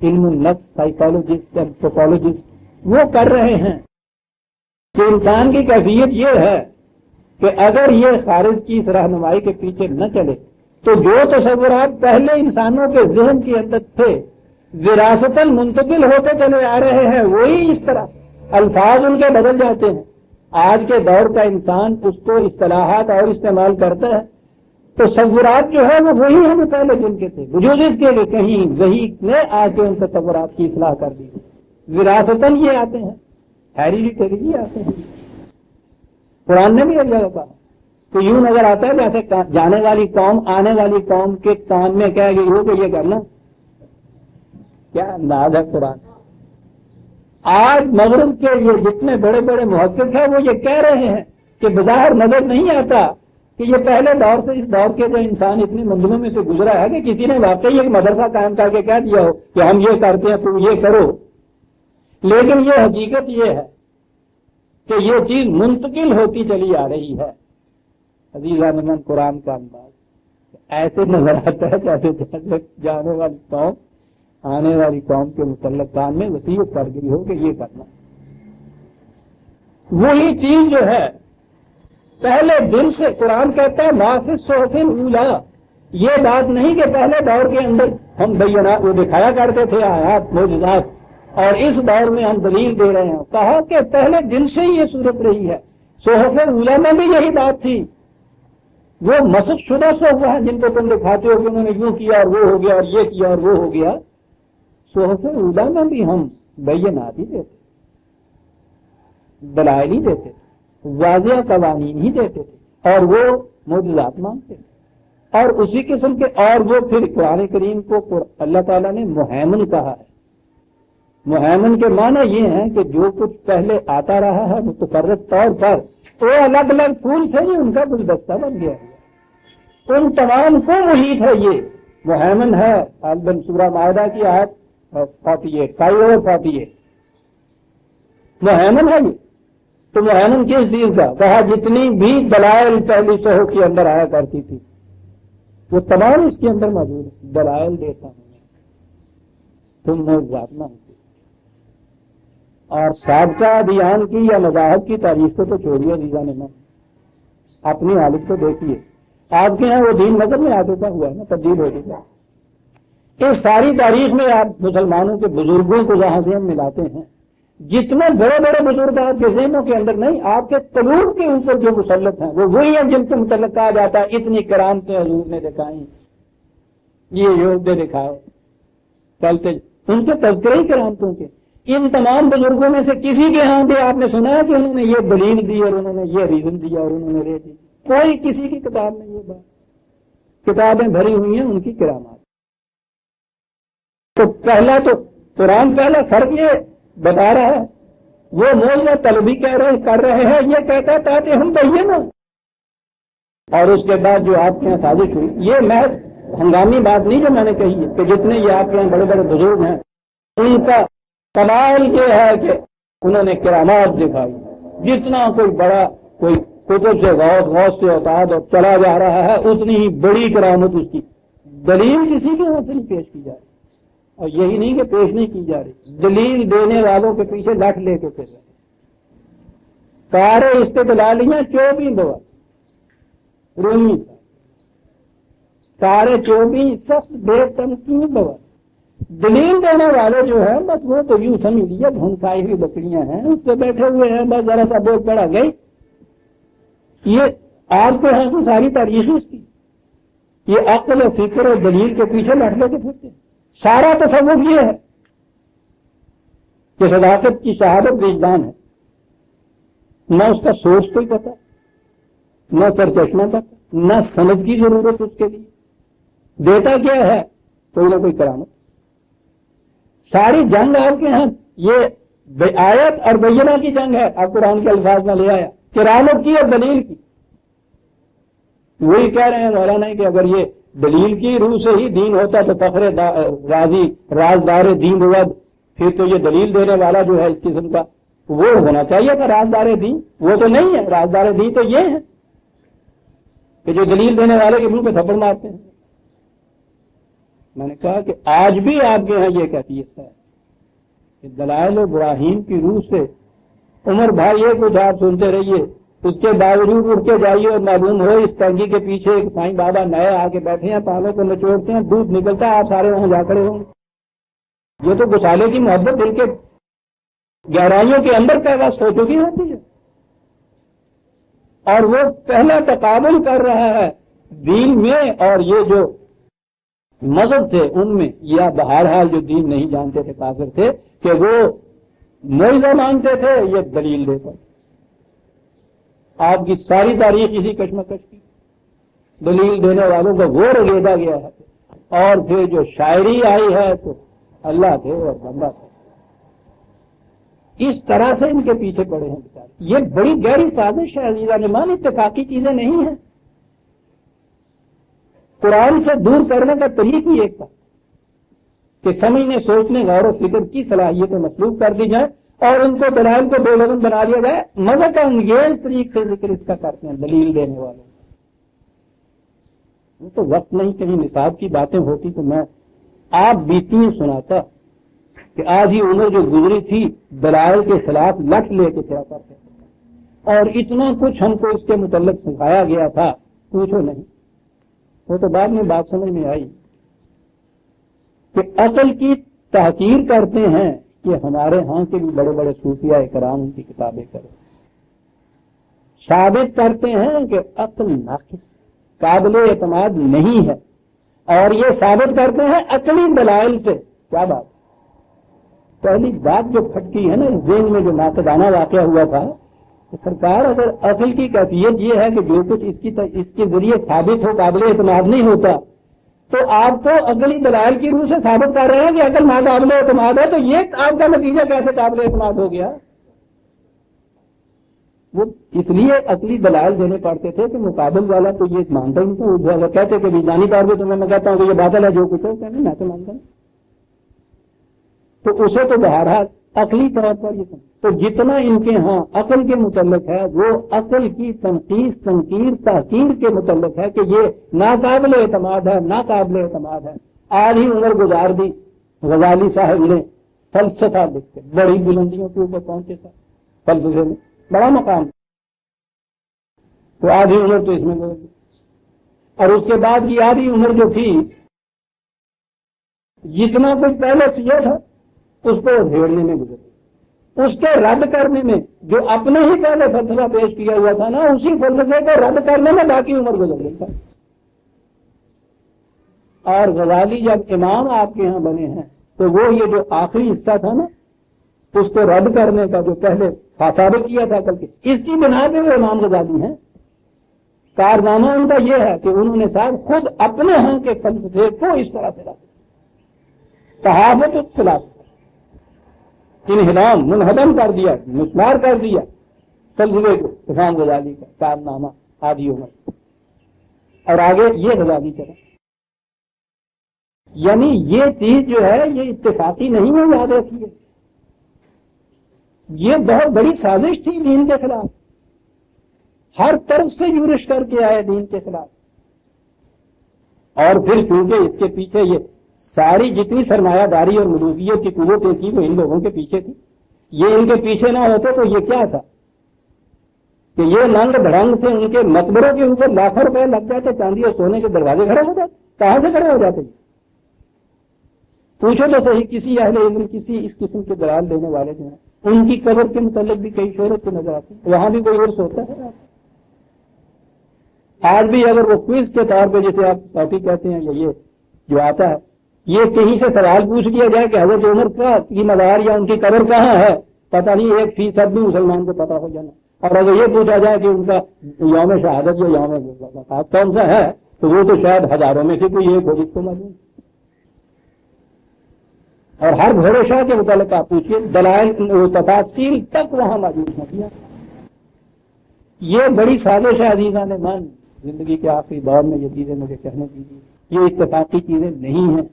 Speaker 1: علم النفس، سائیکالوجسٹ، اینتھروپولوجسٹ وہ کر رہے ہیں کہ انسان کی کیفیت یہ ہے کہ اگر یہ خارج کی اس رہنمائی کے پیچھے نہ چلے تو جو تصورات پہلے انسانوں کے ذہن کے اندر تھے وراثتاً منتقل ہوتے چلے آ رہے ہیں، وہی اس طرح الفاظ ان کے بدل جاتے ہیں۔ آج کے دور کا انسان اس کو اصطلاحات اور استعمال کرتا ہے، تصورات جو ہے وہ وہی ہیں جو پہلے دن کے تھے، وجود اس کے لیے کہیں وہی نے آ کے ان تصورات کی اصلاح کر دی، وراثتاً یہ آتے ہیں، ہیریڈیٹری آتے ہیں۔ قرآن نے بھی ایک جگہ کہا تو یوں نظر آتا ہے جیسے جانے والی قوم آنے والی قوم کے کان میں کہہ گئی ہو کہ یہ کرنا، کیا انداز ہے قرآن۔ آج مغرب کے یہ جتنے بڑے بڑے محقق ہیں وہ یہ کہہ رہے ہیں کہ بظاہر نظر نہیں آتا کہ یہ پہلے دور سے اس دور کے جو انسان اتنی منزلوں میں سے گزرا ہے کہ کسی نے واقعی ایک مدرسہ قائم کر کے کہہ دیا ہو کہ ہم یہ کرتے ہیں تو یہ کرو، لیکن یہ حقیقت یہ ہے کہ یہ چیز منتقل ہوتی چلی آ رہی ہے۔ عزیزان من قرآن کا انداز ایسے نظر آتا ہے جیسے جانے والی قوم آنے والی قوم کے متعلق کان میں وصیت کر گئی ہو کہ یہ کرنا۔ وہی چیز جو ہے پہلے دن سے قرآن کہتا ہے ما فی الصحف الاولی، یہ بات نہیں کہ پہلے دور کے اندر ہم بینات وہ دکھایا کرتے تھے آیات معجزات اور اس دور میں ہم دلیل دے رہے ہیں، کہا کہ پہلے دن سے ہی یہ صورت رہی ہے۔ صحف اولی میں بھی یہی بات تھی، وہ مسخ شدہ صحف ہیں جن کو تم دکھاتے ہو کہ انہوں نے یوں کیا اور وہ ہو گیا اور یہ کیا اور وہ ہو گیا، صحف اولی میں بھی ہم بینات ہی دیتے، دلائل ہی دیتے تھے، واضح قوانین ہی دیتے تھے، اور وہ معجزات مانگتے تھے، اور اسی قسم کے اور وہ پھر قرآن کریم کو اللہ تعالیٰ نے مہیمن کہا ہے۔ مہیمن کے معنی یہ ہیں کہ جو کچھ پہلے آتا رہا ہے متفرق طور پر وہ الگ الگ پھول سے ہی ان کا گلدستہ بن گیا ہے، ان تمام کو محیط ہے یہ مہیمن ہے۔ غالباً سورہ مائدہ کی آیت 48 5/48 مہیمن ہے یہ۔ تو مہیمن کس چیز کا کہا؟ جتنی بھی دلائل پہلی صحف کے اندر آیا کرتی تھی وہ تمام اس کے اندر موجود ہے۔ دلائل دیتا ہوں تم معجزات مانگتے، اور سابقہ ادیان کی یا مذاہب کی تاریخ کو تو چھوڑیے عزیزان من، اپنی حالت کو دیکھیے۔ آپ کے یہاں وہ دین مذہب میں آ چکا ہوا ہے نا، تبدیل ہو چکا ہے۔ اس ساری تاریخ میں آپ مسلمانوں کے بزرگوں کو جہاں سے ہم ملاتے ہیں، جتنے بڑے بڑے بزرگ آپ کے ذہنوں کے اندر نہیں، آپ کے قلوب کے اوپر جو مسلط ہیں وہ وہی ہیں جن کے متعلق کہا جاتا ہے اتنی کرامتیں حضور نے دکھائیں، یہ یوگے دکھائے، چلتے ان کے تذکرے ہی کرامتوں کے۔ ان تمام بزرگوں میں سے کسی کے ہاں بھی آپ نے سنا ہے کہ انہوں نے یہ دلیل دی اور انہوں نے یہ ریزن دیا اور انہوں نے یہ دی؟ کوئی کسی کی کتاب میں یہ بات کتابیں بھری ہوئی ہیں ان کی کرامات. تو پہلا تو قرآن پہلا فرق یہ بتا رہا ہے، وہ معجزہ طلبی کر رہے ہیں، یہ کہتا ہے تاکہ ہم بہیے نا. اور اس کے بعد جو آپ کے یہاں سازش ہوئی، یہ محض ہنگامی بات نہیں جو میں نے کہی ہے کہ جتنے یہ آپ کے یہاں بڑے بڑے بزرگ ہیں ان کا کمال یہ ہے کہ انہوں نے کرامات دکھائی. جتنا کوئی بڑا کوئی کتب سے غوث سے اوتاد اور چلا جا رہا ہے اتنی ہی بڑی کرامت اس کی دلیل کسی کے ہاتھ سے نہیں پیش کی جا رہی. اور یہی نہیں کہ پیش نہیں کی جا رہی، دلیل دینے والوں کے پیچھے لٹ لے کے پھر رہے. کار استدلالیاں 24 دوا رومی کار 24 سخت بے تمکین دوا. دلیل دینے والے جو ہیں بس وہ تو یوں سمجھ لیجیے بھونکائی ہوئی بکریاں ہیں، اس پہ بیٹھے ہوئے ہیں، بس ذرا سا بوجھ پڑا گئی. یہ آپ کو ہے تو ساری تاریخ اس کی، یہ عقل و فکر اور دلیل کے پیچھے لٹ لے کے پھرتے ہیں. سارا تصور یہ ہے کہ صداقت کی شہادت وجدان ہے، نہ اس کا سورس کوئی پتہ، نہ سرچشمہ پتہ، نہ سند کی ضرورت اس کے لیے. دیتا کیا ہے؟ کوئی نہ کوئی کرامت. ساری جنگ آپ کے ہاں یہ آیت اور بینہ کی جنگ ہے. آپ قرآن کے الفاظ میں لے آیا کرامت کی اور دلیل کی. وہی کہہ رہے ہیں مولانا کہ اگر یہ دلیل کی روح سے ہی دین ہوتا تو فخر راضی رازدار دین بود، پھر تو یہ دلیل دینے والا جو ہے اس قسم کا وہ ہونا چاہیے تھا رازدار دین. وہ تو نہیں ہے. رازدار دین تو یہ ہے کہ جو دلیل دینے والے کے منہ پہ تھپڑ مارتے ہیں. میں نے کہا کہ آج بھی آپ کے یہاں یہ کیفیت ہے کہ دلائل و براہین کی روح سے عمر بھائی یہ کچھ آپ سنتے رہیے، اس کے باوجود اٹھ کے جائیے اور معلوم ہو اس ٹینگی کے پیچھے ایک سائیں بابا نئے آ کے بیٹھے ہیں، پالوں کو نچوڑتے ہیں، دودھ نکلتا ہے، آپ سارے وہاں جا کھڑے ہوں گے. یہ تو گسالے کی محبت دل کے گہرائیوں کے اندر پیوست ہو چکی ہوتی ہے. اور وہ پہلا تقابل کر رہا ہے دین میں، اور یہ جو مذہب تھے ان میں یا بہرحال جو دین نہیں جانتے تھے کافر تھے کہ وہ معجزہ مانتے تھے، یہ دلیل دیتا. آپ کی ساری تاریخ اسی کشمکش کی، دلیل دینے والوں کا وہ رگیدا گیا ہے. اور پھر جو شاعری آئی ہے تو اللہ تھے اور بندہ تھے. اس طرح سے ان کے پیچھے پڑے ہیں بیچارے. یہ بڑی گہری سازش ہے عزیزان مان، اتفاقی چیزیں نہیں ہیں. قرآن سے دور کرنے کا طریق ہی ایک تھا کہ سمجھنے سوچنے غور و فکر کی صلاحیتیں مطلوب کر دی جائیں اور ان کو دلائل کو بے وزن بنا دیا جائے. مزہ کا انگیز طریق سے ذکر اس کا کرتے ہیں دلیل دینے والوں. تو وقت نہیں، کہیں نصاب کی باتیں ہوتی تو میں آپ بیتی سناتا کہ آج ہی عمر جو گزری تھی دلائل کے خلاف لٹ لے کے کیا کرتے تھے، اور اتنا کچھ ہم کو اس کے متعلق سکھایا گیا تھا پوچھو نہیں. وہ تو بعد میں بات سمجھ میں آئی کہ عقل کی تحقیر کرتے ہیں کہ ہمارے ہاں کے بھی بڑے بڑے صوفیاء کرام ان کی کتابیں کرو، ثابت کرتے ہیں کہ عقل ناقص قابل اعتماد نہیں ہے، اور یہ ثابت کرتے ہیں عقلی دلائل سے. کیا بات؟ پہلی بات جو کھٹکی ہے نا اس ذہن میں جو ناقدانہ واقعہ ہوا تھا کہ سرکار اگر اصل کی کیفیت یہ ہے کہ جو کچھ اس کے ذریعے ثابت ہو قابل اعتماد نہیں ہوتا، تو آپ تو عقلی دلائل کی روح سے ثابت کر رہے ہیں کہ عقل ناقابل اعتماد ہے، تو یہ آپ کا نتیجہ کیسے قابل اعتماد ہو گیا؟ وہ اس لیے عقلی دلائل دینے پڑتے تھے کہ مقابل والا تو یہ مانتا ہی نہیں تھا. کہتے کہ وجدانی طور پہ تمہیں میں کہتا ہوں کہ یہ باطل ہے جو کچھ ہو، کہتے میں تو مانتا ہوں. تو اسے تو بہرحال عقلی طور پر یہ تو جتنا ان کے ہاں عقل کے متعلق ہے وہ عقل کی تنقیص تنقیر تحقیر کے متعلق ہے کہ یہ ناقابل اعتماد ہے، ناقابل اعتماد ہے. آج ہی عمر گزار دی غزالی صاحب نے فلسفہ لکھ کے بڑی بلندیوں کے اوپر پہنچے تھا، فلسفے میں بڑا مقام، تو آدھی عمر تو اس میں گزر گئی. اور اس کے بعد کی آدھی عمر جو تھی جتنا کچھ پہلے سیا تھا اس کو ڈھیڑنے میں گزر گئی. اس کے رد کرنے میں جو اپنے ہی پہلے فلسفہ پیش کیا ہوا تھا نا اسی فلسفے کو رد کرنے میں باقی عمر گزر گئی تھا. اور غزالی جب امام آپ کے ہاں بنے ہیں تو وہ یہ جو آخری حصہ تھا نا اس کو رد کرنے کا جو پہلے ثابت کیا تھا کل کے اس کی بنا پہ وہ امام غزالی ہیں. کارنامہ ان کا یہ ہے کہ انہوں نے صاحب خود اپنے ہاں کے فلسفے کو اس طرح سے رکھ صحابت اختلاف انہدام منہدم کر دیا، مسمار کر دیا فلسفے کو، امام غزالی کا کارنامہ آدھی عمر، اور آگے یہ غزالی چلا۔ یعنی یہ چیز جو ہے یہ اتفاقی نہیں ہے، یاد رکھیے، یہ بہت بڑی سازش تھی دین کے خلاف، ہر طرف سے یورش کر کے آئے دین کے خلاف، اور پھر کیونکہ اس کے پیچھے یہ ساری جتنی سرمایہ داری اور ملوکیت کی قوتیں تھی وہ ان لوگوں کے پیچھے تھی، یہ ان کے پیچھے نہ ہوتے تو یہ کیا تھا کہ یہ ننگ بھڑنگ سے ان کے مقبروں کے اوپر لاکھوں روپے لگ جاتے، چاندی اور سونے کے دروازے کھڑے ہو جاتے، کہاں سے کھڑے ہو جاتے؟ پوچھو تو صحیح کسی اہل علم، کسی اس قسم کے دلال دینے والے جو ہیں ان کی قبر کے متعلق بھی کئی شہرت کو نظر آتی ہے، وہاں بھی کوئی عرص ہوتا ہے۔ آج بھی اگر وہ کوئز کے طور پہ جسے آپ ٹاپک کہتے ہیں یا یہ جو آتا ہے، یہ کہیں سے سوال پوچھ لیا جائے کہ حضرت عمر کی مزار یا ان کی قبر کہاں ہے، پتہ نہیں 1% بھی مسلمان کو پتا ہو جانا، اور اگر یہ پوچھا جائے کہ ان کا یوم شہادت یا یوم وفات کون سا ہے تو وہ تو شاید ہزاروں میں سے کوئی ایک ہو جس کو معلوم، اور ہر گھوڑے شاہ کے متعلق آپ پوچھیے، دلائل تفاصیل تک وہاں موجود ہیں۔ یہ بڑی سازش ہے عزیزان من، زندگی کے آخری دور میں یہ چیزیں مجھے کہنے دیجیے، یہ اتفاقی چیزیں نہیں ہیں،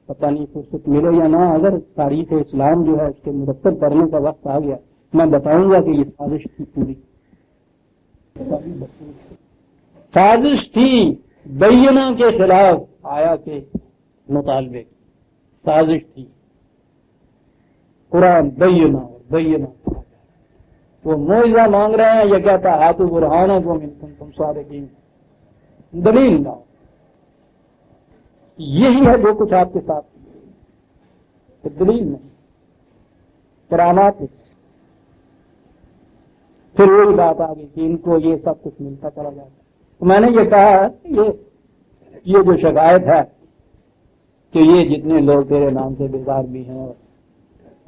Speaker 1: پتہ نہیں فرصت ملے یا نہ، اگر تاریخ اسلام جو ہے اس کے مرتب کرنے کا وقت آ گیا میں بتاؤں گا کہ یہ سازش تھی، پوری سازش تھی بینہ کے خلاف آیا کے مطالبے، سازش تھی، قرآن بینہ بینہ، وہ معجزہ مانگ رہے ہیں، یہ کہتا ہاتھو برہانکم ان کنتم صادقین، دلیل نہ، یہی ہے جو کچھ آپ کے ساتھ، دلیل نہیں، کرامات نہیں۔ پھر وہی بات آ گئی کہ ان کو یہ سب کچھ ملتا چلا جاتا۔ میں نے یہ کہا یہ جو شکایت ہے کہ یہ جتنے لوگ تیرے نام سے بیزار بھی ہیں،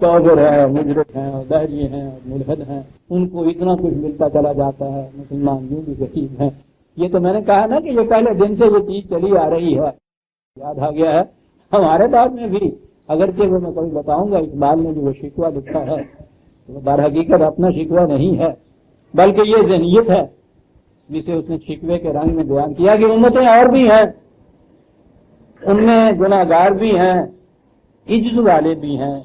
Speaker 1: کافر ہیں، مجرم ہیں، اور دہری ہیں، اور ملحد ہیں، ان کو اتنا کچھ ملتا چلا جاتا ہے، مسلمان یوں بھی غریب ہیں، یہ تو میں نے کہا نا کہ یہ پہلے دن سے یہ چیز چلی آ رہی ہے، یاد آ گیا ہے ہمارے بعد میں بھی، اگرچہ وہ میں کبھی بتاؤں گا اقبال نے جو وہ شکوہ لکھا ہے تو بار حقیقت اپنا شکوہ نہیں ہے، بلکہ یہ ذہنیت ہے جسے اس نے شکوے کے رنگ میں بیان کیا کہ امتیں اور بھی ہیں، ان میں گناہگار بھی ہیں، عجز والے بھی ہیں،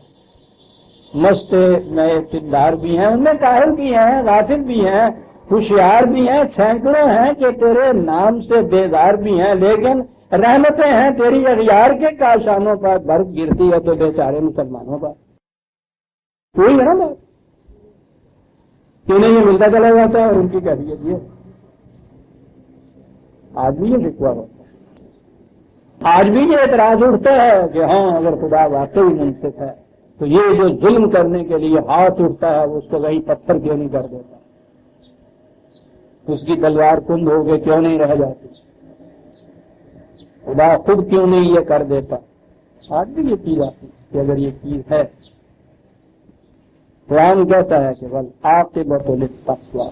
Speaker 1: مست نئے پندار بھی ہیں، ان میں کاہل بھی ہیں، غافل بھی ہیں، ہوشیار بھی ہیں، سینکڑوں ہیں کہ تیرے نام سے بیزار بھی ہیں، لیکن رحمتیں ہیں تیری اغیار کے کاشانوں پر برف گرتی ہے تو بیچارے مسلمانوں پر، کوئی ہے نا بات کہ انہیں یہ ملتا چلا جاتا ہے اور ان کی کیفیت یہ آج بھی یہ شکوہ ہوتا ہے، آج بھی یہ اعتراض اٹھتا ہے کہ ہاں اگر خدا واقعی منصف ہے تو یہ جو ظلم کرنے کے لیے ہاتھ اٹھتا ہے اس کو وہی پتھر کیوں نہیں کر دیتا، اس کی تلوار کند ہو کے کیوں نہیں رہ جاتی، خدا خود کیوں نہیں یہ کر دیتا، آج بھی یہ چیز آتی کہ اگر یہ چیز ہے، قرآن کہتا ہے کہ والعاقبۃ للتقویٰ،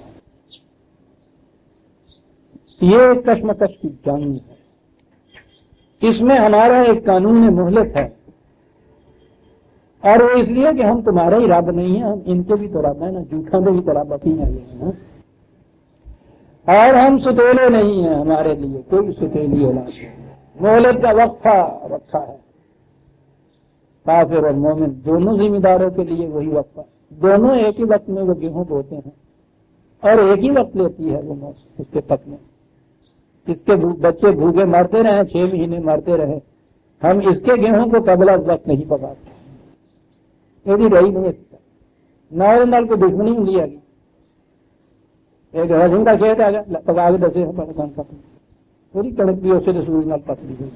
Speaker 1: یہ کشمکش کی جنگ ہے، اس میں ہمارا ایک قانون مہلک ہے، اور وہ اس لیے کہ ہم تمہارے ہی رب نہیں ہیں، ہم ان کے بھی تو رب ہیں نا، جھوٹوں کے بھی تو رب ہیں یہ، اور ہم ستیلے نہیں ہیں، ہمارے لیے کوئی ستیلی اولاد نہیں، مہلت کا وقفہ رکھا ہے، کافر اور مومن دونوں ذمہ داروں کے لیے وہی وقفہ، دونوں ایک ہی وقت میں وہ گیہوں بوتے ہیں اور ایک ہی وقت لیتی ہے وہ موت اس کے پک میں، اس کے بچے بھوکے مرتے رہے 6 مہینے مرتے رہے، ہم اس کے گیہوں کو قبل از وقت نہیں پکاتے، یہ بھی رہی نہیں نال نال کو دشمنی ہوں گی، ایک رسم کا کھیت آ گیا پکا کے دسے پاکستان کا پوری کڑک بھی اسے رسول نال پک لی گئی،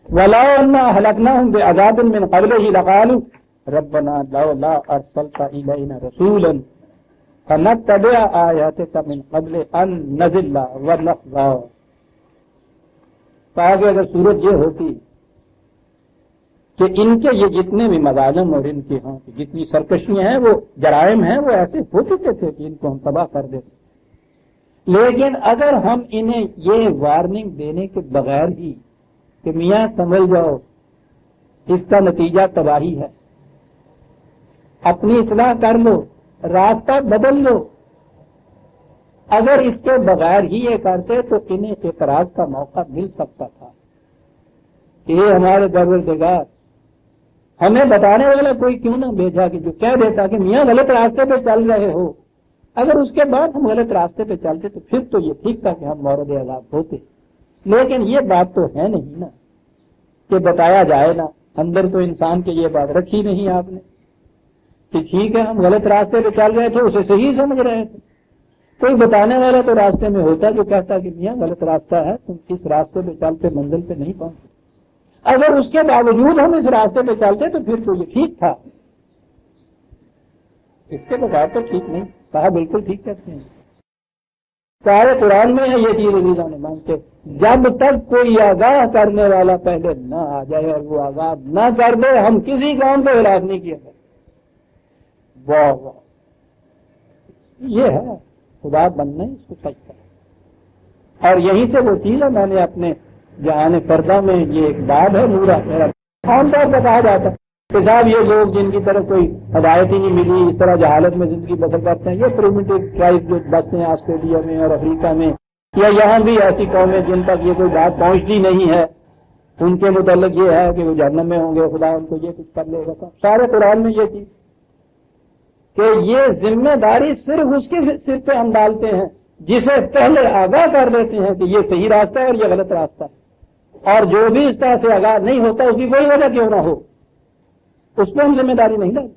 Speaker 1: وَلَوْ أَنَّا أَهْلَكْنَاهُمْ بِعَذَابٍ مِّن قَبْلِهِ لَقَالُوا رَبَّنَا لَوْلَا أَرْسَلْتَ إِلَيْنَا رَسُولًا فَنَتَّبِعَ آيَاتِكَ مِن قَبْلِ أَن نَّذِلَّ وَنَخْزَىٰ، کہا کہ اگر صورت یہ ہوتی کہ ان کے یہ جتنے بھی مظالم اور ان کے ہاں جتنی سرکشیاں ہیں وہ جرائم ہیں وہ ایسے ہو چکے تھے کہ ان کو ہم تباہ کر دیتے، لیکن اگر ہم انہیں یہ وارننگ دینے کے بغیر ہی کہ میاں سمجھ جاؤ اس کا نتیجہ تباہی ہے، اپنی اصلاح کر لو، راستہ بدل لو، اگر اس کے بغیر ہی یہ کرتے تو انہیں اعتراض کا موقع مل سکتا تھا کہ یہ ہمارے پروردگار ہمیں بتانے والا کوئی کیوں نہ بھیجا کہ جو کہہ دیتا کہ میاں غلط راستے پہ چل رہے ہو، اگر اس کے بعد ہم غلط راستے پہ چلتے تو پھر تو یہ ٹھیک تھا کہ ہم مورد عذاب ہوتے، لیکن یہ بات تو ہے نہیں نا کہ بتایا جائے نا، اندر تو انسان کے یہ بات رکھی نہیں آپ نے کہ ٹھیک ہے ہم غلط راستے پہ چل رہے تھے، اسے صحیح سمجھ رہے تھے، کوئی بتانے والا تو راستے میں ہوتا جو کہتا کہ میاں غلط راستہ ہے، تم اس راستے پہ چلتے منزل پہ نہیں پہنچتے، اگر اس کے باوجود ہم اس راستے پہ چلتے تو پھر تو یہ ٹھیک تھا، اس کے بغیر تو ٹھیک نہیں، کہا بالکل ٹھیک کہتے ہیں، سارے قرآن میں ہے یہ چیز عزیزاں نے مانتے، جب تک کوئی آگاہ کرنے والا پہلے نہ آ جائے اور وہ آگاہ نہ کر دے ہم کسی کام کو ہلاک نہیں کیا کرتے۔ واہ واہ، یہ ہے خدا بننا، اس کو سچ کرے، اور یہیں سے وہ چیز ہے، میں نے اپنے جہان پردہ میں یہ ایک باب ہے نورا میرا عام طور پر کہا جاتا ہے کہ صاحب یہ لوگ جن کی طرف کوئی ہدایت ہی نہیں ملی، اس طرح جہالت میں زندگی بسر کرتے ہیں، یہ پریمیٹو ٹرائب جو بستے ہیں آسٹریلیا میں اور افریقہ میں، یا یہاں بھی ایسی قومیں جن تک یہ کوئی بات پہنچتی نہیں ہے، ان کے متعلق یہ ہے کہ وہ جہنم میں ہوں گے، خدا ان کو یہ کچھ کر لے گا۔ سارے قرآن میں یہ چیز کہ یہ ذمہ داری صرف اس کے سر پہ ہم ڈالتے ہیں جسے پہلے آگاہ کر دیتے ہیں کہ یہ صحیح راستہ ہے اور یہ غلط راستہ ہے، اور جو بھی اس طرح سے آگاہ نہیں ہوتا اس کی کوئی وجہ کیوں نہ ہو اس پہ ہم ذمہ داری نہیں ڈالتے،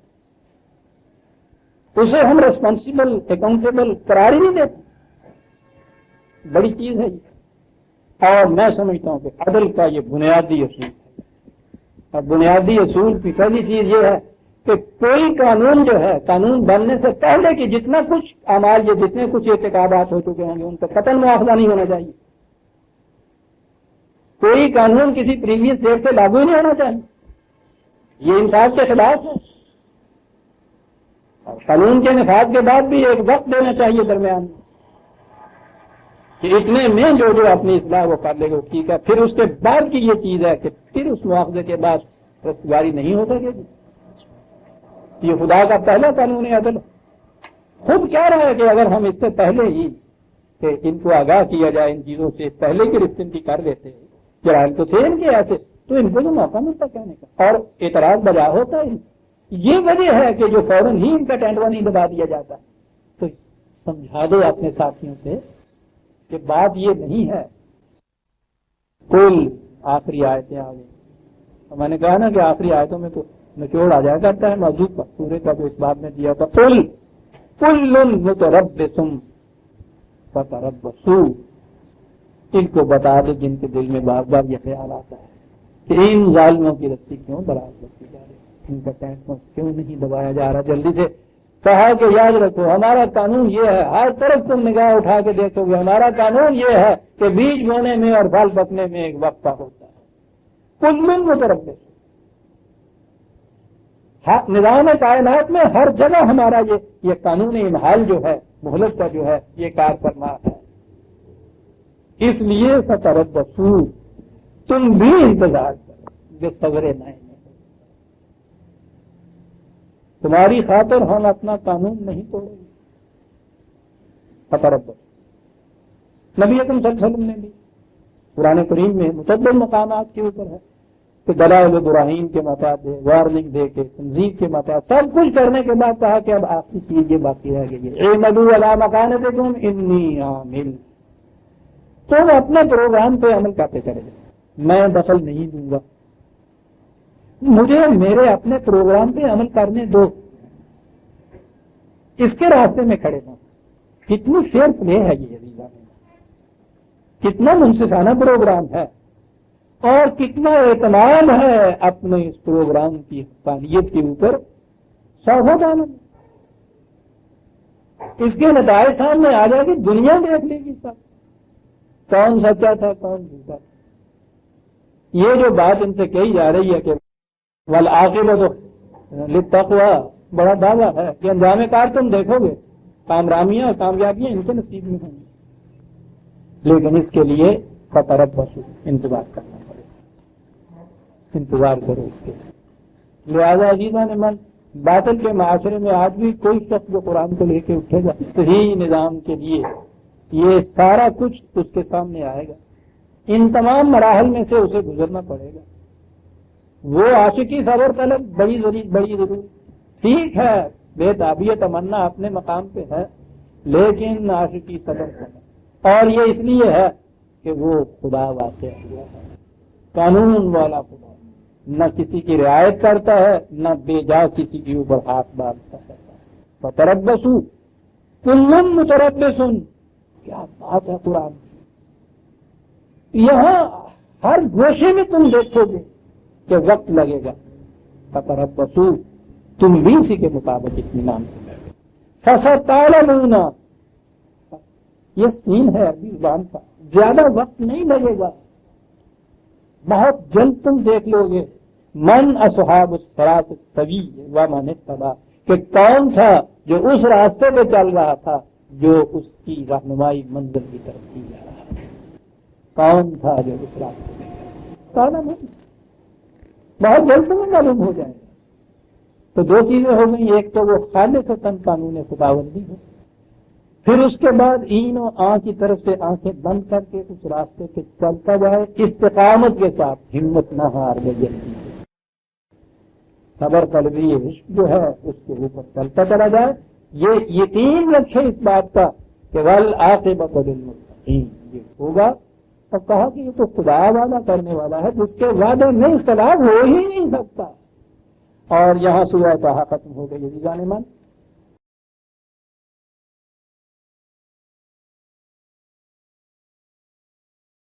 Speaker 1: اسے ہم ریسپانسیبل اکاؤنٹیبل قرار ہی نہیں دیتے۔ بڑی چیز ہے یہ، اور میں سمجھتا ہوں کہ عدل کا یہ بنیادی اصول ہے، اور بنیادی اصول کی پہلی چیز یہ ہے کہ کوئی قانون جو ہے، قانون بننے سے پہلے کہ جتنا کچھ اعمال یا جتنے کچھ ارتکابات ہو چکے ہوں گے ان کا قطعاً مواخذہ نہیں ہونا چاہیے، کوئی قانون کسی پریویس ڈیٹ سے لاگو ہی نہیں ہونا چاہیے، یہ انصاف کے خلاف ہے، اور قانون کے نفاذ کے بعد بھی ایک وقت دینا چاہیے درمیان میں کہ اتنے میں جو اپنی اصلاح وہ کر لے گا ٹھیک ہے، پھر اس کے بعد کی یہ چیز ہے کہ پھر اس مواخذے کے بعد رستگاری نہیں ہو سکے گی۔ یہ خدا کا پہلا قانون عدل خود کہہ رہا ہے کہ اگر ہم اس سے پہلے ہی کہ ان کو آگاہ کیا جائے ان چیزوں سے، پہلے کی رفتن کی کر دیتے جرائم تو تھے ان کے ایسے، تو ان کو جو موقع ملتا کہنے کا اور اعتراض بجا ہوتا ہے، یہ وجہ ہے کہ جو فوراً ہی ان کا ٹینٹوا نہیں دبا دیا جاتا۔ تو سمجھا دو اپنے ساتھیوں سے کہ بات یہ نہیں ہے کل آخری آیتیں آ گئی، تو میں نے کہا نا کہ آخری آیتوں میں تو نچوڑ آ جایا کرتا ہے موضوع کا، پورے کا جو اس بات میں دیا تھا کل متربص فتربصوا، ان کو بتا دے جن کے دل میں بار بار یہ خیال آتا ہے کہ ان ظالموں کی رسی کیوں دراز رکھی جا رہی ہے، ان کا ٹینٹ کیوں نہیں دبایا جا رہا جلدی سے۔ کہا کہ یاد رکھو ہمارا قانون یہ ہے، ہر طرف تم نگاہ اٹھا کے دیکھو گے ہمارا قانون یہ ہے کہ بیج بونے میں اور پھل پکنے میں ایک وقفہ ہوتا ہے۔ کل متربص، نظام کائنات میں ہر جگہ ہمارا یہ قانون امہال جو ہے، مہلت کا جو ہے، یہ کار فرما ہے، اس لیے فتربصوا، تم بھی انتظار کرو بے صبر نائن، تمہاری خاطر ہم اپنا قانون نہیں توڑیں گے۔ فتربصوا، نبی اکرم صلی اللہ علیہ وسلم نے بھی قرآن کریم میں متعدد مقامات کے اوپر ہے کہ دلائل ابراہیم کے مطابق وارننگ دے کے تنظیم کے مطابق سب کچھ کرنے کے بعد کہا کہ اب آخری چیز یہ باقی رہ گئی ہے، اعملوا علی مکانتکم انی عامل، تم اپنے پروگرام پہ عمل کرتے چلے جائیں، میں دخل نہیں دوں گا، مجھے میرے اپنے پروگرام پہ عمل کرنے دو، اس کے راستے میں کھڑے ہوں۔ کتنی فیئر پلے ہے یہ عزیزاں، کتنا منصفانہ پروگرام ہے، اور کتنا اہتمام ہے اپنے اس پروگرام کی حقانیت کے اوپر صاف جانا، اس کے نتائج سامنے آ جائے گی، دنیا دیکھ لے گی سب کون سچا تھا کون جھوٹا تھا۔ یہ جو بات ان سے کہی جا رہی ہے کہ والعاقبۃ للتقویٰ، بڑا دعویٰ ہے کہ انجام کار تم دیکھو گے، کامرامیاں اور کامیابیاں ان کے نصیب میں ہوں گی، لیکن اس کے لیے فتربصوا انتظار کرنا پڑے گا، انتظار کرو اس کے لیے۔ لہٰذا عزیزان من، باطل کے معاشرے میں آج بھی کوئی شخص جو قرآن کو لے کے اٹھے گا صحیح نظام کے لیے، یہ سارا کچھ اس کے سامنے آئے گا، ان تمام مراحل میں سے اسے گزرنا پڑے گا۔ وہ عاشقی صبر طلب بڑی ضروری، ٹھیک ہے، بے تابیہ تمنا اپنے مقام پہ ہے، لیکن عاشقی صبر طلب، اور یہ اس لیے ہے کہ وہ خدا واقع ہوا ہے، قانون والا خدا، نہ کسی کی رعایت کرتا ہے، نہ بے جا کسی کے اوپر ہاتھ باندھتا ہے۔ فتربصوا کل متربص، کیا بات ہے قرآن کی، یہاں ہر گوشے میں تم دیکھو گے کہ وقت لگے گا۔ فتربصوا، تم بھی اسی کے مطابق اطمینان کرو۔ فستعلمون، یہ سین ہے عربی زبان کا، زیادہ وقت نہیں لگے گا، بہت جلد تم دیکھ لو گے من اصحاب الصراط السوی ومن اتبع، کہ کون تھا جو اس راستے پہ چل رہا تھا جو اس کی رہنمائی منزل کی طرف کی جا رہا تھا، کون تھا جو اس راستے پہ تعلم، بہت جلد تمہیں معلوم ہو جائے گا۔ تو دو چیزیں ہو گئی، ایک تو وہ خالصتاً قانون خداوندی ہے، پھر اس کے بعد این و آ کی طرف سے آنکھیں بند کر کے اس راستے پہ چلتا جائے، استقامت کے ساتھ، ہمت نہ ہار میں جلدی سے، صبر طلبی عشق جو ہے اس کے اوپر چلتا چلا جائے، یہ یقین رکھے اس بات کا کہ والعاقبۃ للمتقین، یہ ہوگا۔ اور کہا کہ یہ تو خدا وعدہ کرنے والا ہے جس کے وعدے میں اختلاف ہو ہی نہیں سکتا۔ اور یہاں سورہ طٰہٰ ختم ہو گئی عزیزان من۔